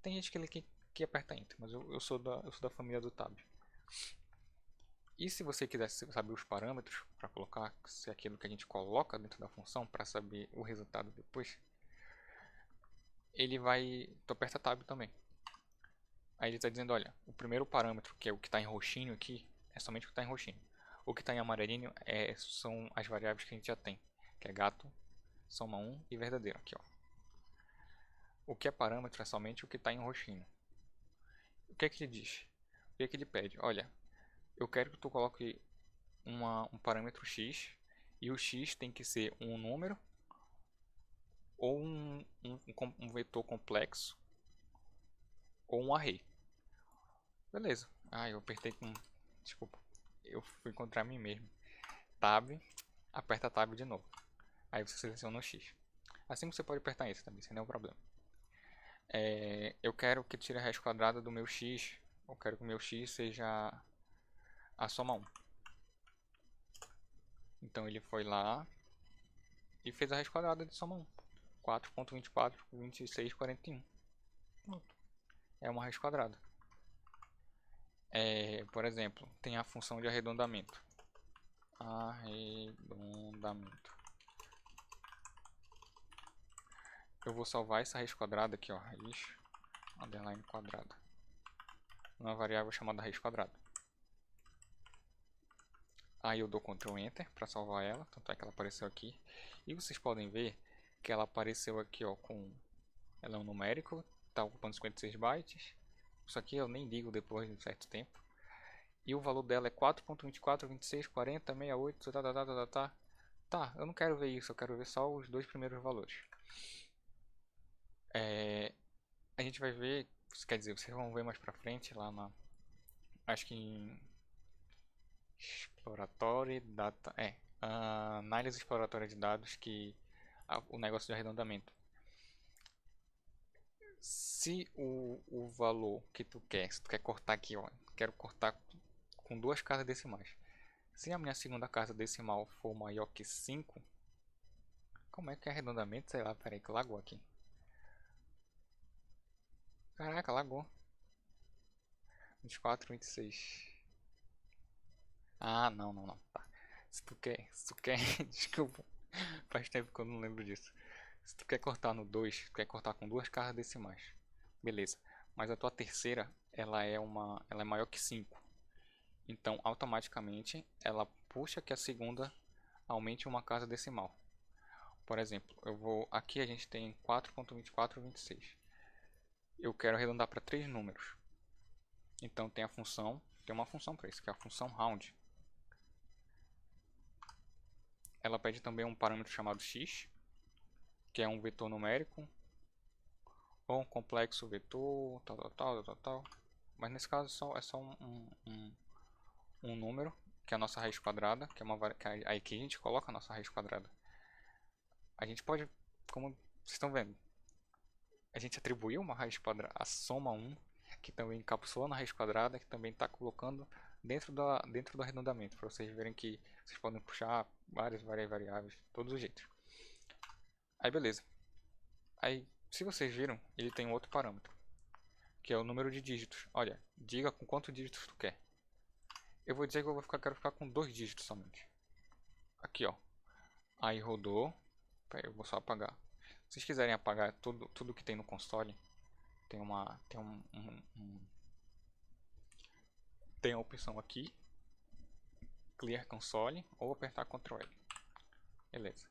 Tem gente que aperta Enter, mas eu sou da família do Tab. E se você quiser saber os parâmetros para colocar, se é aquilo que a gente coloca dentro da função para saber o resultado depois, ele vai... Tu aperta Tab também. Aí ele está dizendo, olha, o primeiro parâmetro, que é o que está em roxinho aqui, é somente o que está em roxinho. O que está em amarelinho são as variáveis que a gente já tem, que é gato, soma 1 e verdadeiro. Aqui, ó. O que é parâmetro é somente o que está em roxinho. O que é que ele diz? O que é que ele pede? Olha, eu quero que tu coloque um parâmetro x, e o x tem que ser um número ou um vetor complexo ou um array. Beleza. Eu apertei com... Desculpa. Eu fui encontrar mim mesmo. Tab, aperta Tab de novo. Aí você seleciona o X. Assim você pode apertar isso também, sem nenhum problema. Eu quero que tire a raiz quadrada do meu X. Eu quero que o meu X seja a soma 1. Então ele foi lá e fez a raiz quadrada de soma 1. 4.24, 26, 41. Pronto. É uma raiz quadrada. Por exemplo, tem a função de arredondamento. Eu vou salvar essa raiz quadrada aqui, ó, raiz underline quadrada, uma variável chamada raiz quadrada. Aí eu dou Ctrl Enter para salvar ela, tanto é que ela apareceu aqui. E vocês podem ver que ela apareceu aqui, ó, ela é um numérico, está ocupando 56 bytes. Isso aqui eu nem ligo depois de um certo tempo. E o valor dela é 4.24, 26, 40, 68, Tá, eu não quero ver isso, eu quero ver só os dois primeiros valores. A gente vai ver, quer dizer, vocês vão ver mais pra frente lá acho que em Exploratory Data, análise exploratória de dados, o negócio de arredondamento. Se o valor que se tu quer cortar aqui, ó, quero cortar com duas casas decimais. Se a minha segunda casa decimal for maior que 5, como é que é arredondamento? Sei lá, peraí que lagou aqui. Caraca, lagou. 24, 26. Ah, não. Tá. Se tu quer, desculpa. Faz tempo que eu não lembro disso. Se tu quer cortar no 2, tu quer cortar com duas casas decimais. Beleza. Mas a tua terceira, ela é maior que 5. Então, automaticamente, ela puxa que a segunda aumente uma casa decimal. Por exemplo, aqui a gente tem 4.2426. Eu quero arredondar para 3 números. Então tem uma função para isso, que é a função round. Ela pede também um parâmetro chamado x, que é um vetor numérico, ou um complexo vetor, tal. Mas nesse caso é só um número, que é a nossa raiz quadrada, que é aí que a gente coloca a nossa raiz quadrada. A gente pode, como vocês estão vendo, a gente atribuiu uma raiz quadrada, a soma 1, que também encapsula na raiz quadrada, que também está colocando dentro do arredondamento, para vocês verem que vocês podem puxar várias variáveis, todos os jeitos. Aí beleza. Aí, se vocês viram, ele tem um outro parâmetro, que é o número de dígitos. Olha, diga com quantos dígitos tu quer. Eu vou dizer que quero ficar com 2 dígitos somente. Aqui, ó. Aí rodou. Pera, eu vou só apagar. Se vocês quiserem apagar tudo que tem no console, tem a opção aqui, Clear Console, ou apertar Ctrl L. Beleza.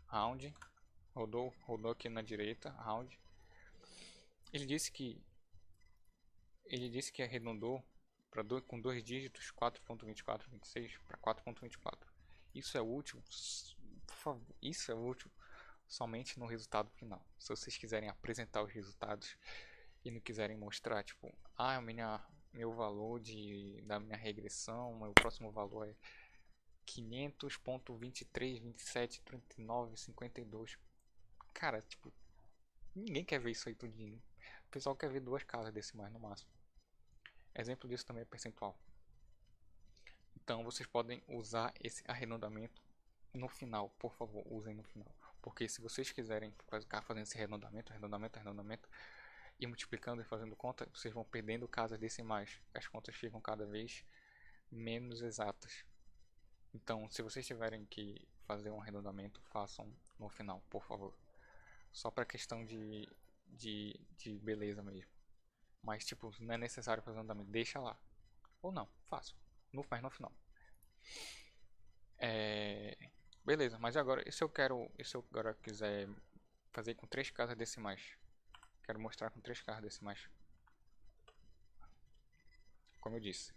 Round. Rodou aqui na direita, round. Ele disse que arredondou com 2 dígitos, 4.2426 para 4.24. Isso é útil, por favor, isso é útil somente no resultado final. Se vocês quiserem apresentar os resultados e não quiserem mostrar, tipo, meu valor da minha regressão, meu próximo valor é 500.23, 27, 39, 52. Cara, tipo, ninguém quer ver isso aí tudinho. O pessoal quer ver 2 casas decimais no máximo. Exemplo disso também é percentual. Então vocês podem usar esse arredondamento no final, por favor, usem no final. Porque se vocês quiserem ficar fazendo esse arredondamento e multiplicando e fazendo conta, vocês vão perdendo casas decimais. As contas ficam cada vez menos exatas. Então, se vocês tiverem que fazer um arredondamento, façam no final, por favor. Só para questão de beleza mesmo. Mas, tipo, não é necessário fazer arredondamento, deixa lá. Ou não, façam. Mas no final. Beleza, mas agora, e se eu agora quiser fazer com 3 casas decimais? Quero mostrar com 3 casas decimais. Como eu disse,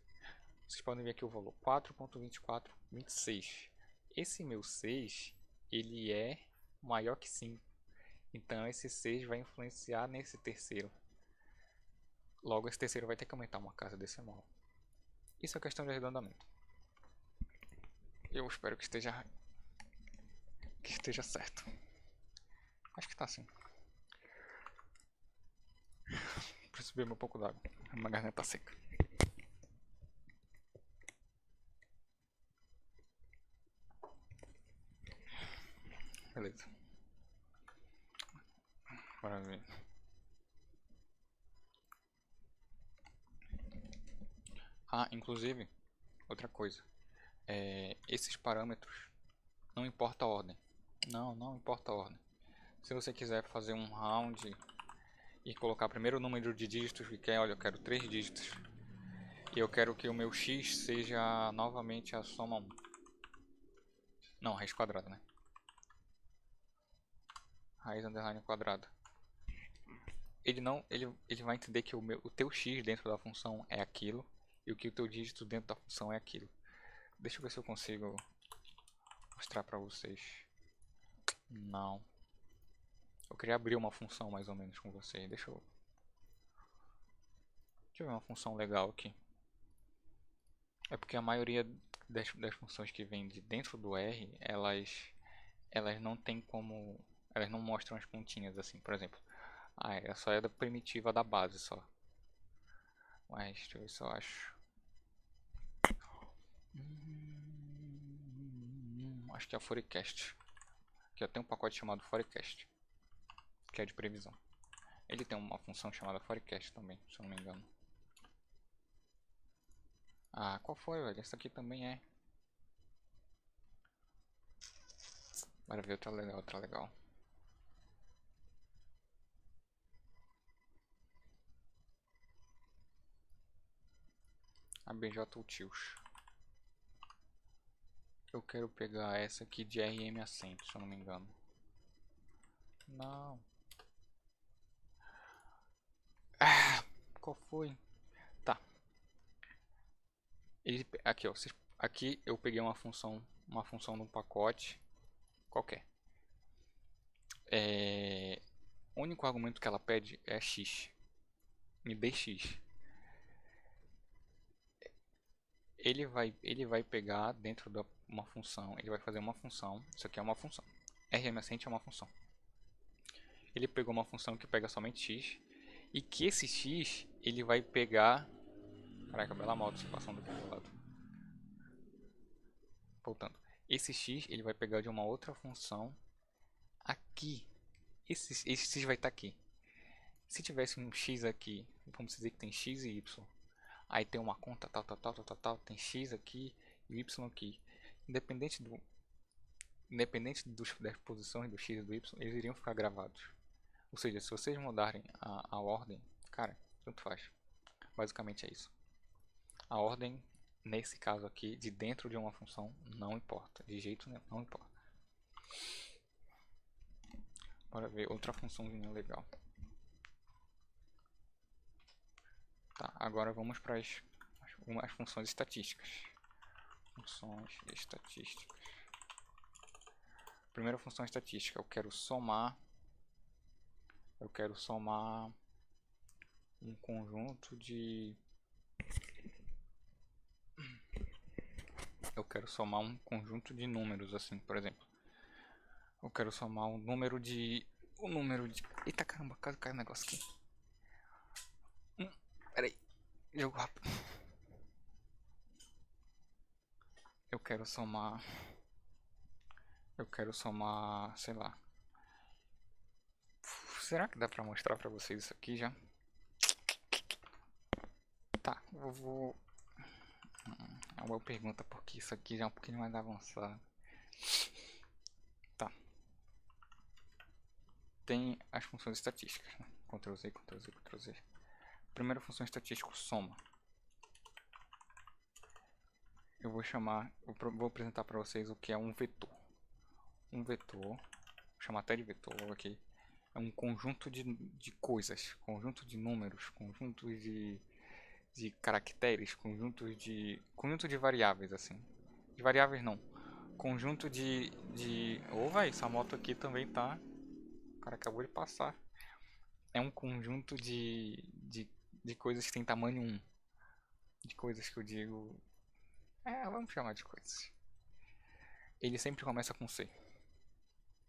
vocês podem ver aqui o valor 4.2426. Esse meu 6, ele é maior que 5. Então esse 6 vai influenciar nesse terceiro. Logo esse terceiro vai ter que aumentar uma casa decimal. Isso é questão de arredondamento. Eu espero que esteja certo. Acho que está sim. Preciso beber um pouco d'água. Minha garganta tá seca. Beleza. Bora ver. Inclusive, outra coisa. Esses parâmetros, não importa a ordem. Não importa a ordem. Se você quiser fazer um round e colocar primeiro o número de dígitos que quer, olha, eu quero 3 dígitos. E eu quero que o meu x seja novamente a soma 1. Não, raiz quadrada, né? Raiz underline quadrada. Ele vai entender que o teu x dentro da função é aquilo e o que o teu dígito dentro da função é aquilo. Deixa eu ver se eu consigo mostrar pra vocês. Não. Eu queria abrir uma função mais ou menos com vocês. Deixa eu ver uma função legal aqui. É porque a maioria das funções que vem de dentro do R, elas não tem como, elas não mostram as pontinhas assim, por exemplo. Ah, é só é da primitiva da base só. Mas deixa eu ver se eu acho. Acho que é a Forecast. Que eu tenho um pacote chamado Forecast, que é de previsão. Ele tem uma função chamada Forecast também, se eu não me engano. Ah, qual foi, velho? Essa aqui também é. Bora ver outra legal, outra legal. A BJ Utils. Eu quero pegar essa aqui de RM Ascent, se eu não me engano. Não. Ah, qual foi? Tá. Aqui, ó. Aqui eu peguei uma função de um pacote qualquer. O único argumento que ela pede é x. Me dê x. Ele vai pegar dentro de uma função. Ele vai fazer uma função. Isso aqui é uma função. RMAscent é uma função. Ele pegou uma função que pega somente x. E que esse x ele vai pegar. Caraca, bela moto se passando aqui do lado. Voltando. Esse x ele vai pegar de uma outra função aqui. Esse x vai estar aqui. Se tivesse um x aqui, vamos dizer que tem x e y. Aí tem uma conta tal, tem x aqui e y aqui. Independente das posições do x e do y, eles iriam ficar gravados. Ou seja, se vocês mudarem a ordem, cara, tanto faz. Basicamente é isso. A ordem, nesse caso aqui, de dentro de uma função, não importa. De jeito nenhum, não importa. Bora ver outra funçãozinha legal. Tá, agora vamos para as funções estatísticas. Funções estatísticas. Primeira função estatística, eu quero somar um conjunto de números assim, por exemplo. Eu quero somar um número de eita caramba, quase caiu um negócio aqui. Peraí, jogo rápido. Eu quero somar, sei lá. Será que dá pra mostrar pra vocês isso aqui já? Tá, eu vou. É uma boa pergunta, porque isso aqui já é um pouquinho mais avançado. Tá. Tem as funções estatísticas, né? Ctrl Z, Ctrl Z, Ctrl Z. Primeira função estatística, soma. Eu vou apresentar para vocês o que é um vetor. Um vetor, vou chamar até de vetor logo aqui, é um conjunto de coisas, conjunto de números, conjunto de caracteres, conjunto de variáveis, assim. De variáveis não, conjunto oh, vai, essa moto aqui também tá, o cara acabou de passar. É um conjunto de coisas que tem tamanho 1. De coisas que eu digo, vamos chamar de coisas. Ele sempre começa com C.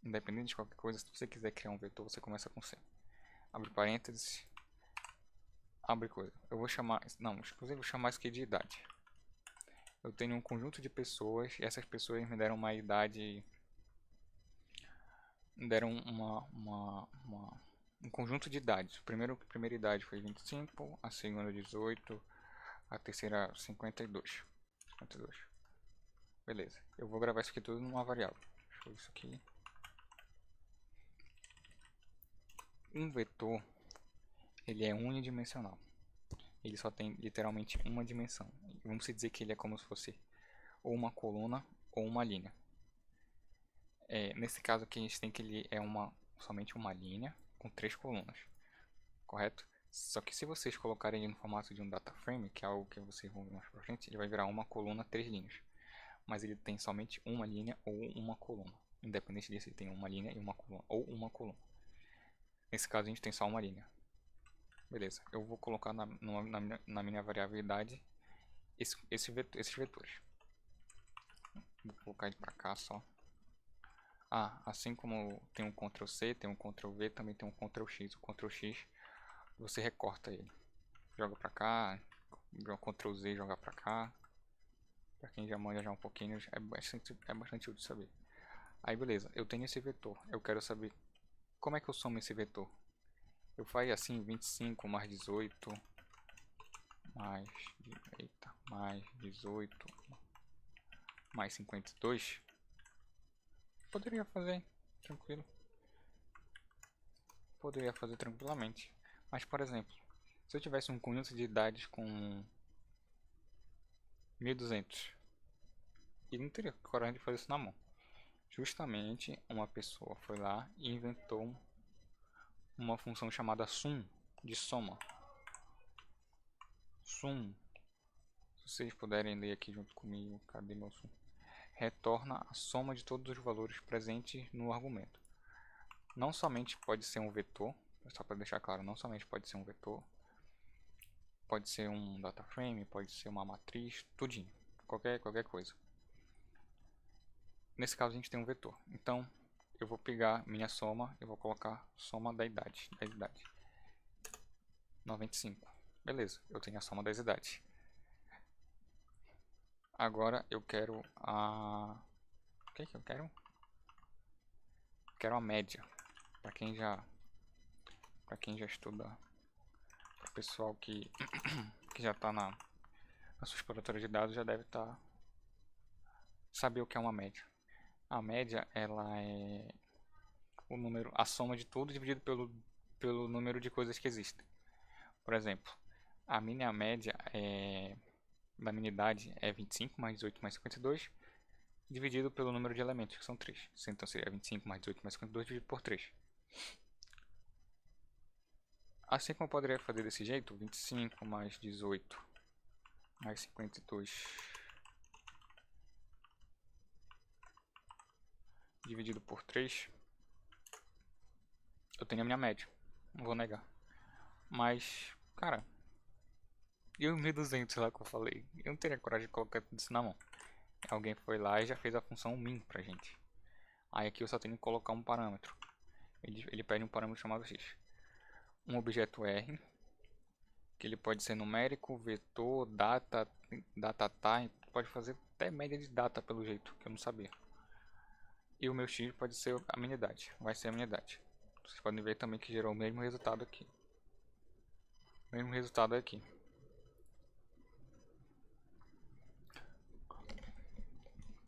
Independente de qualquer coisa, se você quiser criar um vetor, você começa com C. Abre parênteses, abre coisa. Eu vou chamar, não, inclusive eu vou chamar isso aqui de idade. Eu tenho um conjunto de pessoas e essas pessoas me deram uma idade, me deram um conjunto de idades. A primeira idade foi 25, a segunda 18, a terceira 52. 52. Beleza. Eu vou gravar isso aqui tudo numa variável. Deixa eu ver isso aqui. Um vetor, ele é unidimensional. Ele só tem literalmente uma dimensão. Vamos dizer que ele é como se fosse ou uma coluna ou uma linha. Nesse caso aqui a gente tem que ele é somente uma linha com 3 colunas, correto? Só que se vocês colocarem ele no formato de um data frame, que é algo que vocês vão ver mais pra frente, ele vai virar uma coluna, 3 linhas. Mas ele tem somente uma linha ou uma coluna. Independente disso, ele tem uma linha e uma coluna, ou uma coluna. Nesse caso a gente tem só uma linha. Beleza, eu vou colocar na minha variável idade esses vetores. Vou colocar ele para cá só. Ah, assim como tem um Ctrl C, tem um Ctrl V, também tem um Ctrl X. O Ctrl X você recorta ele, joga para cá, Ctrl Z joga para cá. Para quem já manja já um pouquinho, é bastante útil saber. Aí beleza, eu tenho esse vetor, eu quero saber como é que eu somo esse vetor. Eu faço assim, 25 mais 18 mais, mais 18 mais 52. Poderia fazer tranquilo. Poderia fazer tranquilamente. Mas por exemplo, se eu tivesse um conjunto de idades com 1200, eu não teria coragem de fazer isso na mão. Justamente uma pessoa foi lá e inventou uma função chamada sum, de soma. Sum, se vocês puderem ler aqui junto comigo, cadê meu sum? Retorna a soma de todos os valores presentes no argumento. Não somente pode ser um vetor, só para deixar claro, não somente pode ser um vetor, pode ser um data frame, pode ser uma matriz, tudinho, qualquer coisa. Nesse caso a gente tem um vetor, então eu vou pegar minha soma, eu vou colocar soma da idade, 95. Beleza, eu tenho a soma das idades. Agora eu quero a... O que eu quero? Quero a média. Para quem já estuda, para o pessoal que já está na sua exploratória de dados já deve saber o que é uma média. A média ela é o número, a soma de tudo dividido pelo número de coisas que existem. Por exemplo, a minha média da minha idade é 25 mais 18 mais 52 dividido pelo número de elementos, que são 3. Então seria 25 mais 18 mais 52 dividido por 3. Assim como eu poderia fazer desse jeito, 25 mais 18 mais 52 dividido por 3, eu tenho a minha média, não vou negar. Mas, cara, e os 1200 lá que eu falei? Eu não teria coragem de colocar tudo isso na mão. Alguém foi lá e já fez a função min pra gente. Aí aqui eu só tenho que colocar um parâmetro. Ele pede um parâmetro chamado x. Um objeto R, que ele pode ser numérico, vetor, data type, pode fazer até média de data pelo jeito, que eu não sabia. E o meu x pode ser a minha idade, vai ser a minha idade. Vocês podem ver também que gerou o mesmo resultado aqui. O mesmo resultado aqui.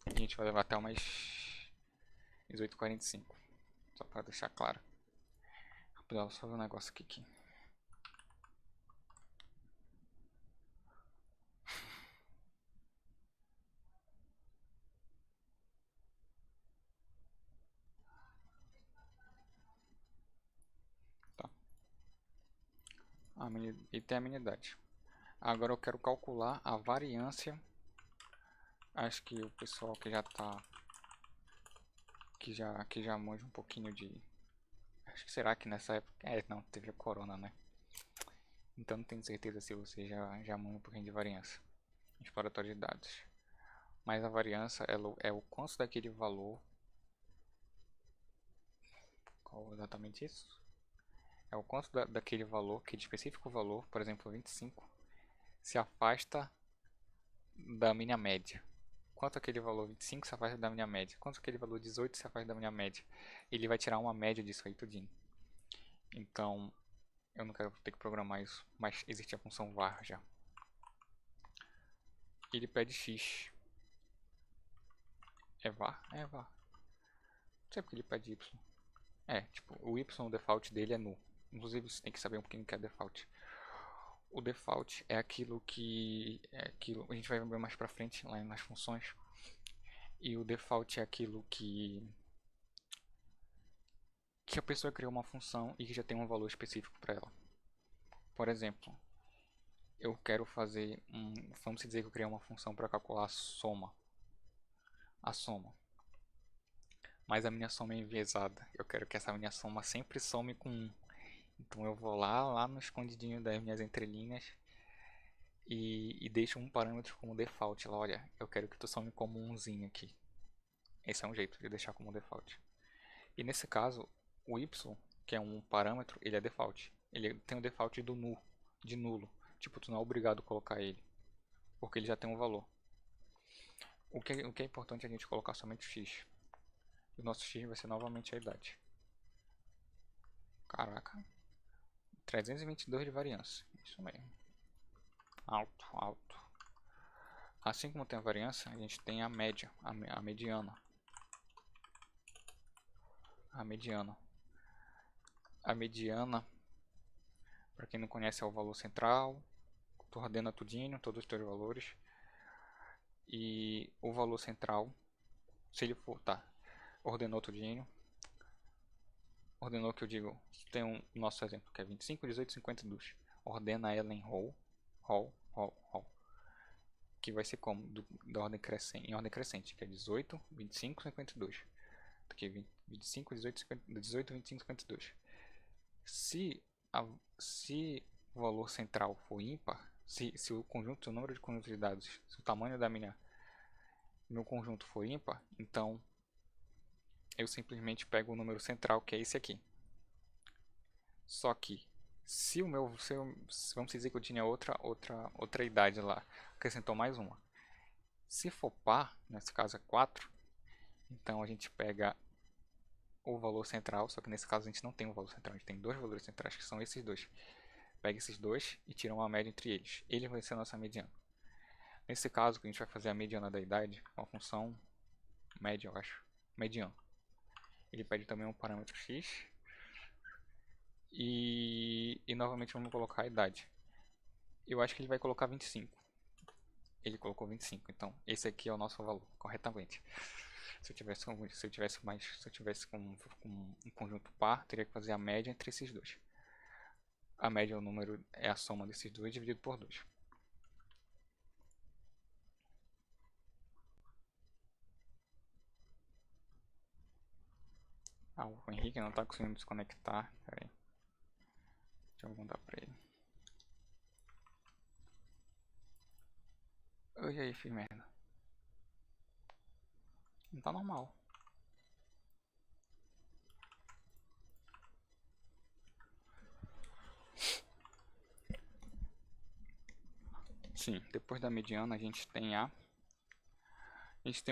E a gente vai levar até umas 18h45, só para deixar claro. Vou só ver um negócio aqui. Tá. E tem a minha idade. Agora eu quero calcular a variância. Acho que o pessoal que já tá que já manja um pouquinho de... Acho que será que nessa época... não, teve a corona, né? Então não tenho certeza se você já manja um pouquinho de variância. Exploratório de dados. Mas a variância é o quanto daquele valor... Qual exatamente isso? É o quanto daquele valor, aquele específico valor, por exemplo 25, se afasta da minha média. Quanto aquele valor 25 se afasta da minha média? Quanto aquele valor 18 se afasta da minha média? Ele vai tirar uma média disso aí tudinho. Então, eu não quero ter que programar isso, mas existe a função var já. Ele pede x. É var? É var. Não sei porque ele pede y. Tipo, o y, o default dele é null. Inclusive, você tem que saber um pouquinho o que é default. O default é aquilo que... a gente vai ver mais pra frente, lá nas funções. E o default é aquilo que a pessoa criou uma função e que já tem um valor específico para ela. Por exemplo, eu quero fazer vamos dizer que eu criei uma função para calcular a soma. Mas a minha soma é enviesada. Eu quero que essa minha soma sempre some com 1. Então eu vou lá no escondidinho das minhas entrelinhas e deixo um parâmetro como default lá. Olha, eu quero que tu some como umzinho aqui. Esse é um jeito de deixar como default. E nesse caso, o y, que é um parâmetro, ele é default. Ele tem o default do null, de nulo. Tipo, tu não é obrigado a colocar ele, porque ele já tem um valor. O que é importante é a gente colocar somente o x. O nosso x vai ser novamente a idade. Caraca. 322 de variância. Isso mesmo. Alto, alto. Assim como tem a variância, a gente tem a média, a mediana. A mediana. A mediana, para quem não conhece, é o valor central. Tu ordena tudinho, todos os teus valores. E o valor central, se ele for, tá, ordenou tudinho. Ordenou que eu digo, tem um nosso exemplo que é 25, 18, 52. Ordena ela em row, que vai ser como? Da ordem crescente, em ordem crescente, que é 18, 25, 52. Aqui 25, 18, 18, 25, 52. Se o valor central for ímpar, se o conjunto, o número de conjuntos de dados, se o tamanho da meu conjunto for ímpar, então eu simplesmente pego o número central, que é esse aqui. Só que se o meu, vamos dizer que eu tinha outra idade lá, acrescentou mais uma. Se for par, nesse caso é 4, então a gente pega o valor central, só que nesse caso a gente não tem um valor central, a gente tem dois valores centrais, que são esses dois. Pega esses dois e tira uma média entre eles. Ele vai ser a nossa mediana. Nesse caso, a gente vai fazer a mediana da idade com a função média, eu acho. Mediano. Ele pede também um parâmetro x. E novamente vamos colocar a idade. Eu acho que ele vai colocar 25. Ele colocou 25, então esse aqui é o nosso valor, corretamente. Se eu tivesse com um conjunto par, teria que fazer a média entre esses dois. A média é o número, é a soma desses dois dividido por 2. Ah, o Henrique não está conseguindo desconectar. Pera aí. Deixa eu mandar para ele. Oi aí, filho merda. Não tá normal. Sim, depois da mediana a gente tem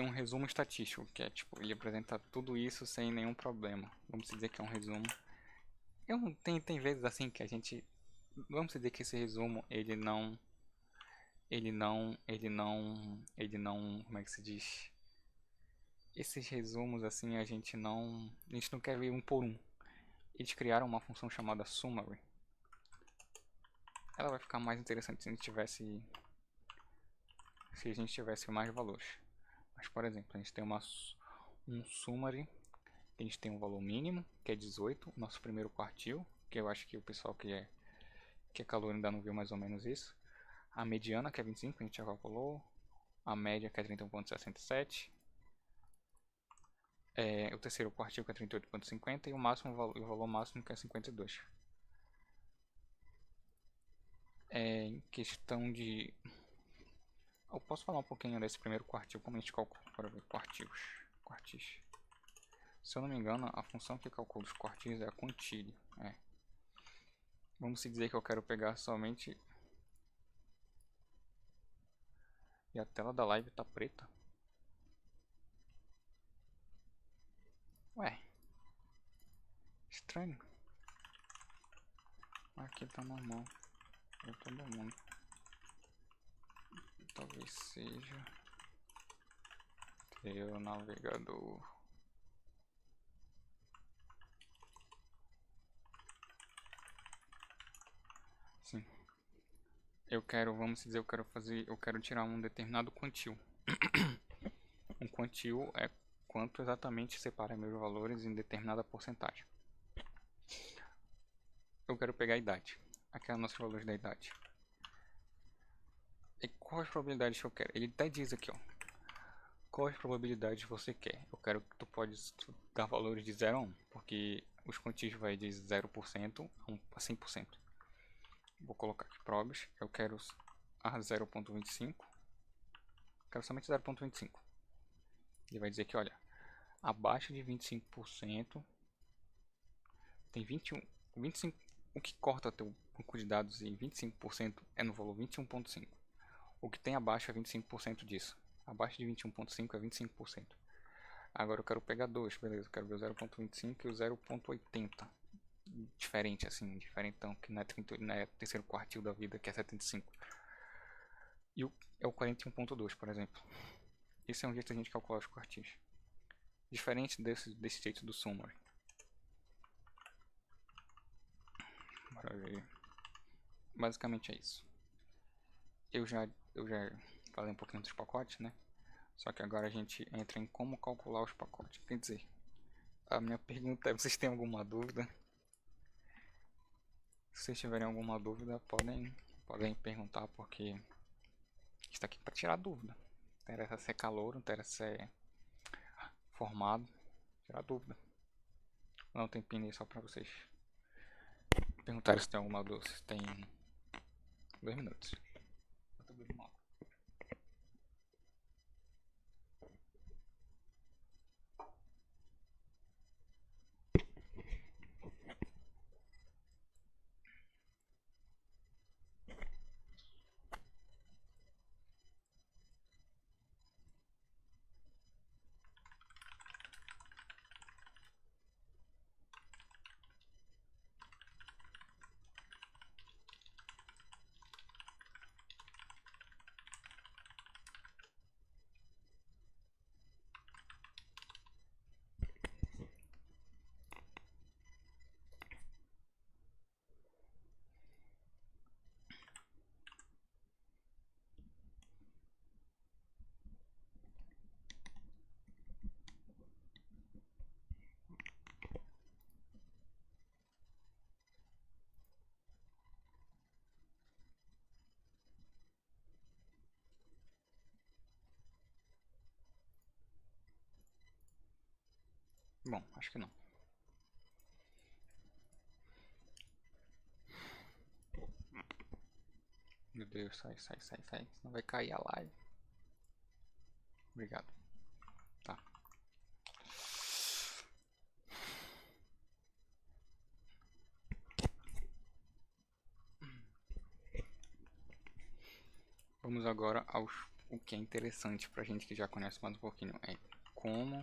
um resumo estatístico, que é tipo, ele apresenta tudo isso sem nenhum problema. Vamos dizer que é um resumo. Tem vezes assim que a gente, vamos dizer que esse resumo como é que se diz? Esses resumos assim a gente não quer ver um por um. Eles criaram uma função chamada summary. Ela vai ficar mais interessante se a gente tivesse mais valores. Mas, por exemplo, a gente tem um summary, a gente tem um valor mínimo, que é 18, nosso primeiro quartil, que eu acho que o pessoal que é calor ainda não viu mais ou menos isso. A mediana, que é 25, a gente já calculou. A média, que é 31,67. O terceiro quartil, que é 38,50. E o valor máximo, que é 52. Em questão de... Eu posso falar um pouquinho desse primeiro quartil, como a gente calcula, para ver, quartis. Se eu não me engano, a função que calcula os quartis é a quantile. Vamos dizer que eu quero pegar somente... E a tela da live tá preta. Ué. Estranho. Aqui tá normal. Pra todo mundo. Talvez seja... Teu navegador. Sim. Vamos dizer, eu quero tirar um determinado quantil. Um quantil é quanto exatamente separa meus valores em determinada porcentagem. Eu quero pegar a idade. Aqui é o nosso valor da idade. E quais probabilidades que eu quero? Ele até diz aqui, ó. Quais probabilidades você quer? Eu quero que tu pode dar valores de 0 a 1, porque os quantis vai de 0% a 100%. Vou colocar aqui probs. Eu quero a 0.25. Quero somente 0.25. Ele vai dizer que, olha, abaixo de 25% tem 21, 25, o que corta teu banco de dados em 25% é no valor 21.5. O que tem abaixo é 25% disso. Abaixo de 21.5 é 25%. Agora eu quero pegar dois, beleza, eu quero ver o 0.25 e o 0.80. Diferente assim, diferentão, que não é, 30, não é terceiro quartil da vida, que é 75. E é o 41.2, por exemplo. Esse é um jeito de a gente calcular os quartis. Diferente desse jeito do summary. Bora ver. Basicamente é isso. Eu já falei um pouquinho dos pacotes, né? Só que agora a gente entra em como calcular os pacotes. Quer dizer, a minha pergunta é, vocês têm alguma dúvida? Se vocês tiverem alguma dúvida, podem perguntar, porque está aqui para tirar dúvida. Não interessa ser calouro, não interessa ser formado, tirar dúvida. Vou dar um tempinho aí só para vocês perguntarem se tem alguma dúvida. Se tem 2 minutos. Bom, acho que não. Meu Deus, sai. Senão vai cair a live. Obrigado. Tá. Vamos agora aos o que é interessante pra gente que já conhece mais um pouquinho. É como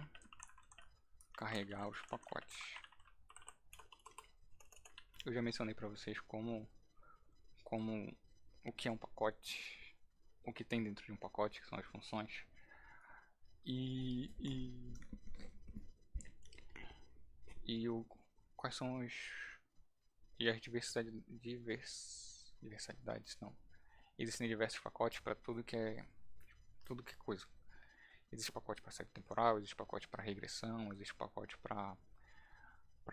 carregar os pacotes. Eu já mencionei pra vocês como o que é um pacote, o que tem dentro de um pacote, que são as funções. Quais são as diversidades não. Existem diversos pacotes para tudo que é coisa. Existe pacote para série temporal, existe pacote para regressão, existe pacote para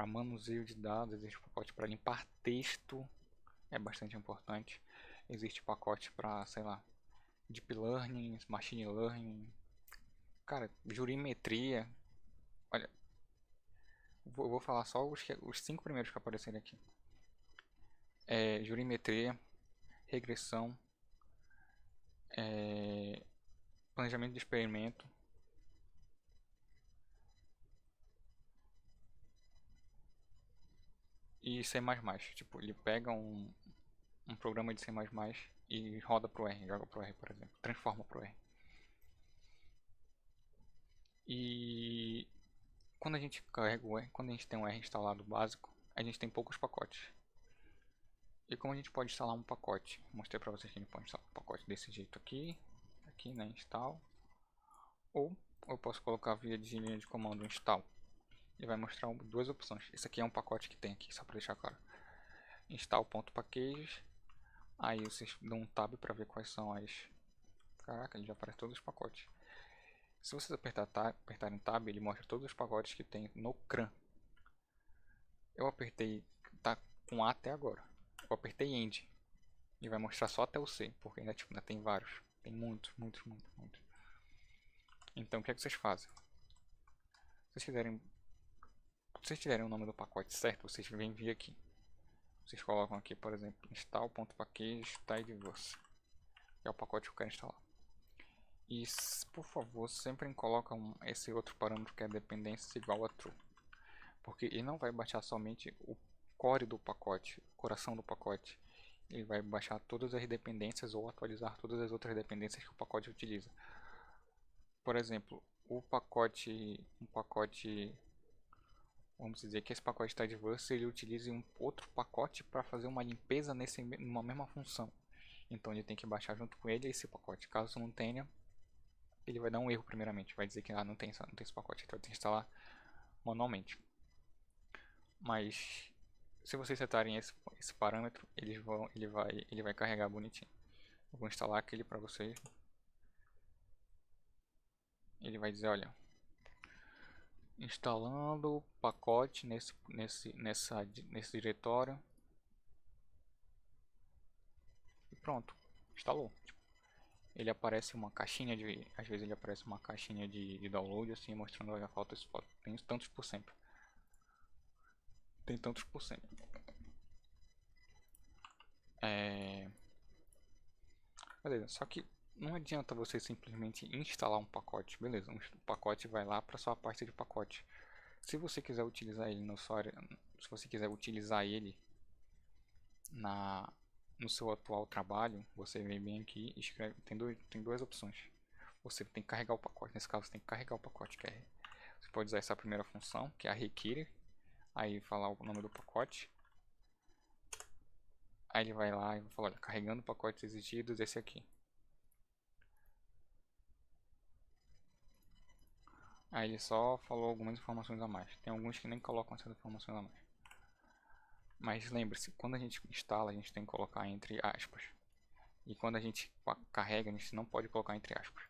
manuseio de dados, existe pacote para limpar texto, é bastante importante. Existe pacote para, sei lá, deep learning, machine learning, cara, jurimetria. Olha, vou falar só os 5 primeiros que aparecerem aqui. Jurimetria, regressão, planejamento de experimento, e C++. Tipo, ele pega um programa de C++ e roda pro R, joga pro R, por exemplo, transforma pro R. E quando a gente carrega o R, quando a gente tem um R instalado básico, a gente tem poucos pacotes. E como a gente pode instalar um pacote? Mostrei para vocês que a gente pode instalar um pacote desse jeito aqui, né, install. Ou eu posso colocar via de linha de comando install. Ele vai mostrar duas opções. Esse aqui é um pacote que tem aqui, só para deixar claro. Install.packages. Aí vocês dão um tab para ver quais são as... Caraca, ele já aparece todos os pacotes. Se vocês apertarem tab, ele mostra todos os pacotes que tem no CRAN. Eu apertei, tá com A até agora. Eu apertei END e vai mostrar só até o C, porque ainda tem vários. Tem muitos. Então o que é que vocês fazem? Se vocês tiverem o nome do pacote certo, vocês vêm vir aqui. Vocês colocam aqui, por exemplo, install.packages tidyverse. que é o pacote que eu quero instalar. E, por favor, sempre coloca esse outro parâmetro que é dependência igual a true. Porque ele não vai baixar somente o core do pacote, o coração do pacote. Ele vai baixar todas as dependências ou atualizar todas as outras dependências que o pacote utiliza. Por exemplo, um pacote, vamos dizer que esse pacote Tidyverse, ele utiliza um outro pacote para fazer uma limpeza numa mesma função. Então ele tem que baixar junto com ele esse pacote. Caso não tenha, ele vai dar um erro primeiramente, vai dizer que não tem esse pacote, então vai ter que instalar manualmente. Mas se vocês setarem esse parâmetro, ele vai carregar bonitinho. Eu vou instalar aquele para vocês. Ele vai dizer, olha, instalando pacote nesse diretório. E pronto, instalou. Ele aparece uma caixinha às vezes ele aparece uma caixinha de download assim, mostrando, olha, falta esse foto, tem tantos por cento. Tem tantos por cento. Beleza, só que não adianta você simplesmente instalar um pacote, beleza, um pacote vai lá para sua pasta de pacote. Se você quiser utilizar ele se você quiser utilizar ele no seu atual trabalho, você vem bem aqui e escreve, tem duas opções. Você tem que carregar o pacote, nesse caso você tem que carregar o pacote, você pode usar essa primeira função, que é a require, aí falar o nome do pacote. Aí ele vai lá e vai falar, olha, carregando pacotes exigidos, esse aqui. Aí ele só falou algumas informações a mais. Tem alguns que nem colocam essas informações a mais. Mas lembre-se, quando a gente instala, a gente tem que colocar entre aspas. E quando a gente carrega, a gente não pode colocar entre aspas.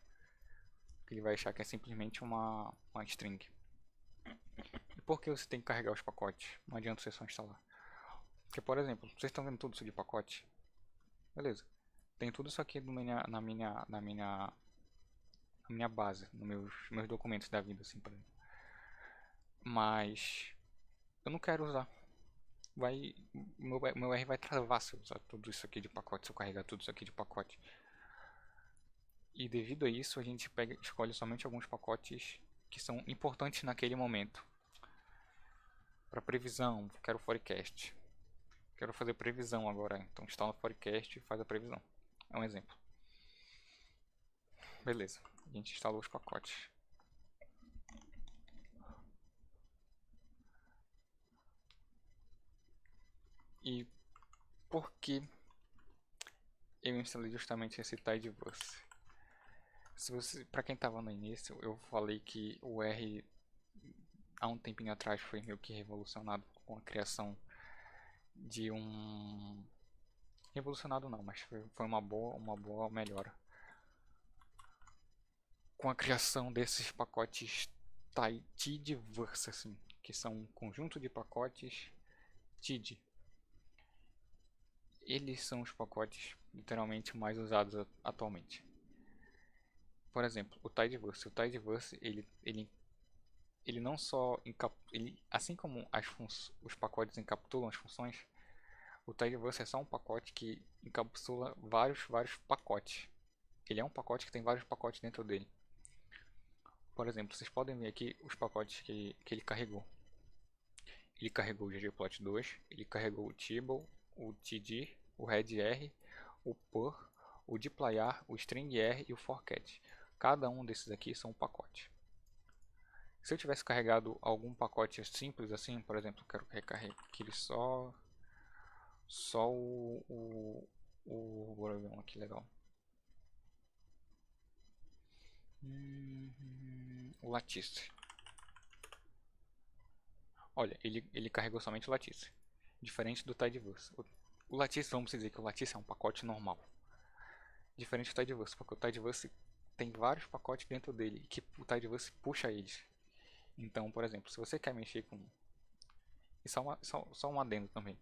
Porque ele vai achar que é simplesmente uma string. E por que você tem que carregar os pacotes? Não adianta você só instalar. Porque, por exemplo, vocês estão vendo tudo isso de pacote? Beleza. Tem tudo isso aqui na minha base, nos meus documentos da vida, assim, por exemplo. Mas eu não quero usar. Meu R vai travar se eu usar tudo isso aqui de pacote, se eu carregar tudo isso aqui de pacote. E devido a isso, a gente escolhe somente alguns pacotes que são importantes naquele momento. Para previsão, quero forecast. Quero fazer previsão agora, então instala o forecast e faz a previsão. É um exemplo. Beleza, a gente instalou os pacotes. E por que eu instalei justamente esse Tidyverse? Para quem estava no início, eu falei que o R há um tempinho atrás foi meio que revolucionado com a criação de um... Revolucionado não, mas foi uma boa melhora. Com a criação desses pacotes Tidyverse, assim, que são um conjunto de pacotes TID. Eles são os pacotes literalmente mais usados atualmente. Por exemplo, o Tidyverse. O Tidyverse, ele não só assim como os pacotes encapsulam as funções, o Tidyverse é só um pacote que encapsula vários pacotes. Ele é um pacote que tem vários pacotes dentro dele. Por exemplo, vocês podem ver aqui os pacotes que ele carregou. Ele carregou o ggplot2, ele carregou o tibble, o td, o readr, o pur, o dplyr, o stringr e o forcat. Cada um desses aqui são um pacote. Se eu tivesse carregado algum pacote simples assim, por exemplo, eu quero recarregar aquele só bora ver um aqui legal. O Lattice. Olha, ele carregou somente o Lattice, diferente do Tidyverse. O Lattice, vamos dizer que o Lattice é um pacote normal, diferente do Tidyverse, porque o Tidyverse tem vários pacotes dentro dele que o Tidyverse puxa eles. Então, por exemplo, se você quer mexer com... E só um adendo também,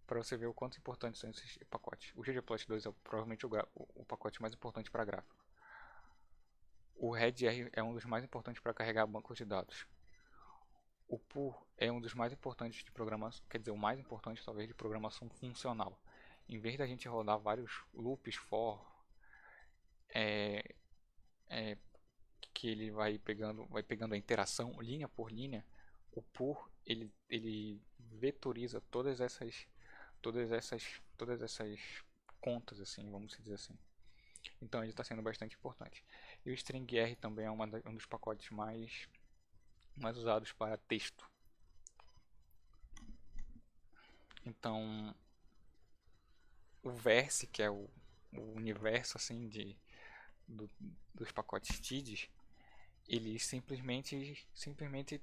para você ver o quanto importantes são esses pacotes. O ggplot2 é provavelmente o pacote mais importante para gráfico. O readr é um dos mais importantes para carregar bancos de dados. O pur é um dos mais importantes de programação, quer dizer, o mais importante talvez de programação funcional. Em vez da gente rodar vários loops for, é, é, que ele vai pegando a interação linha por linha. O por ele vetoriza todas essas contas, assim, vamos dizer assim. Então ele está sendo bastante importante. E o string R também é um dos pacotes mais usados para texto. Então o Verse, que é o universo assim dos pacotes TIDs, eles simplesmente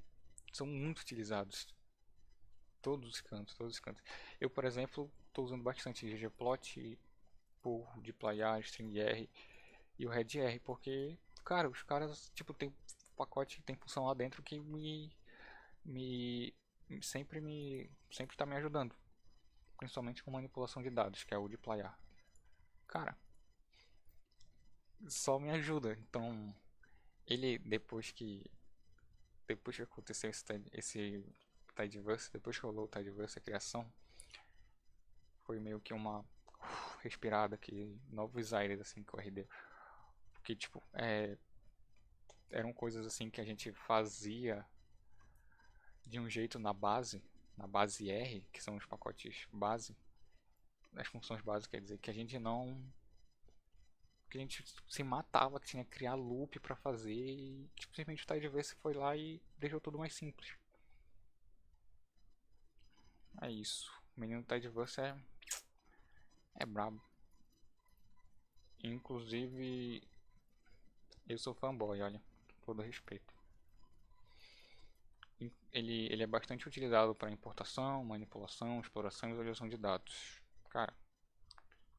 são muito utilizados. Todos os cantos, todos os cantos. Eu, por exemplo, estou usando bastante ggplot, por deployar, string R e o redr, porque, cara, os caras, tipo, tem pacote, tem função lá dentro que me sempre tá me ajudando, principalmente com manipulação de dados, que é o deployar. Cara, só me ajuda. Então, ele depois que aconteceu esse Tidyverse, depois que rolou o Tidyverse, a criação, foi meio que uma respirada aqui, novos aires assim que o RD, porque tipo, eram coisas assim que a gente fazia de um jeito na base R, que são os pacotes base, as funções básicas, quer dizer, que a gente não, que a gente se matava, que tinha que criar loop pra fazer, e simplesmente o Tidyverse foi lá e deixou tudo mais simples. É isso. O menino Tidyverse é brabo. Inclusive, eu sou fanboy, olha, com todo respeito. Ele é bastante utilizado para importação, manipulação, exploração e visualização de dados. Cara,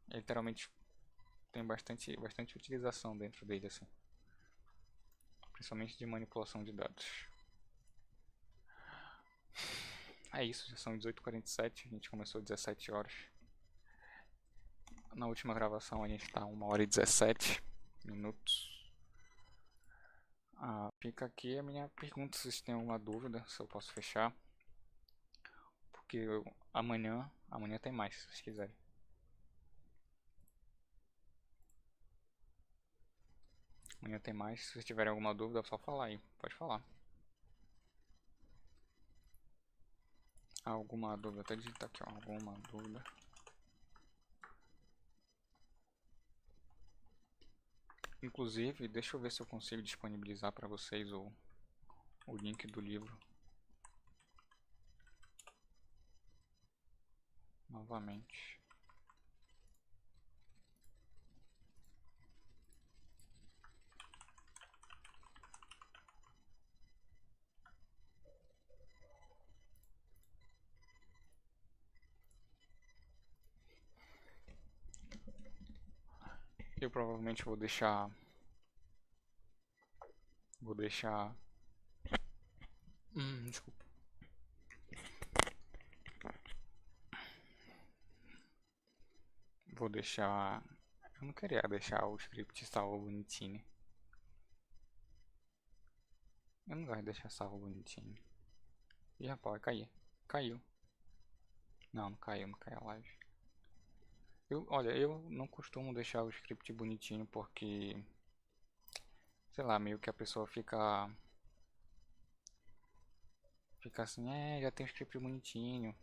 literalmente tem bastante utilização dentro dele, assim. Principalmente de manipulação de dados. É isso, já são 18h47, a gente começou às 17 horas. Na última gravação a gente está 1h e 17 minutos. Fica aqui a minha pergunta, se vocês têm alguma dúvida, se eu posso fechar. Porque amanhã tem mais, se vocês quiserem. Amanhã tem mais, se vocês tiverem alguma dúvida é só falar aí, pode falar. Alguma dúvida, até digitar aqui, ó, alguma dúvida. Inclusive, deixa eu ver se eu consigo disponibilizar para vocês o link do livro. Novamente. Eu provavelmente vou deixar. Desculpa. Vou deixar. Eu não queria deixar o script salvo bonitinho. Eu não gosto de deixar salvo bonitinho. Ih, rapaz, vai cair. Caiu. Não, não caiu a live. Olha, eu não costumo deixar o script bonitinho porque, sei lá, meio que a pessoa fica assim, já tem o script bonitinho.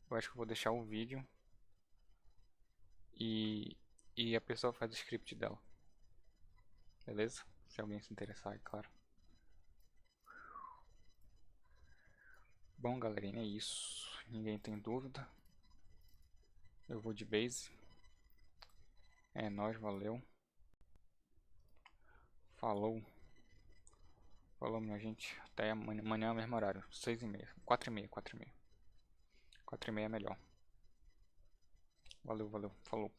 Eu acho que eu vou deixar o vídeo e a pessoa faz o script dela. Beleza? Se alguém se interessar, é claro. Bom, galerinha, é isso. Ninguém tem dúvida. Eu vou de base. É nóis, valeu. Falou. Falou, minha gente. Até amanhã, mesmo horário. 6h30. 4h30, 4h30. 4h30 é melhor. Valeu, falou.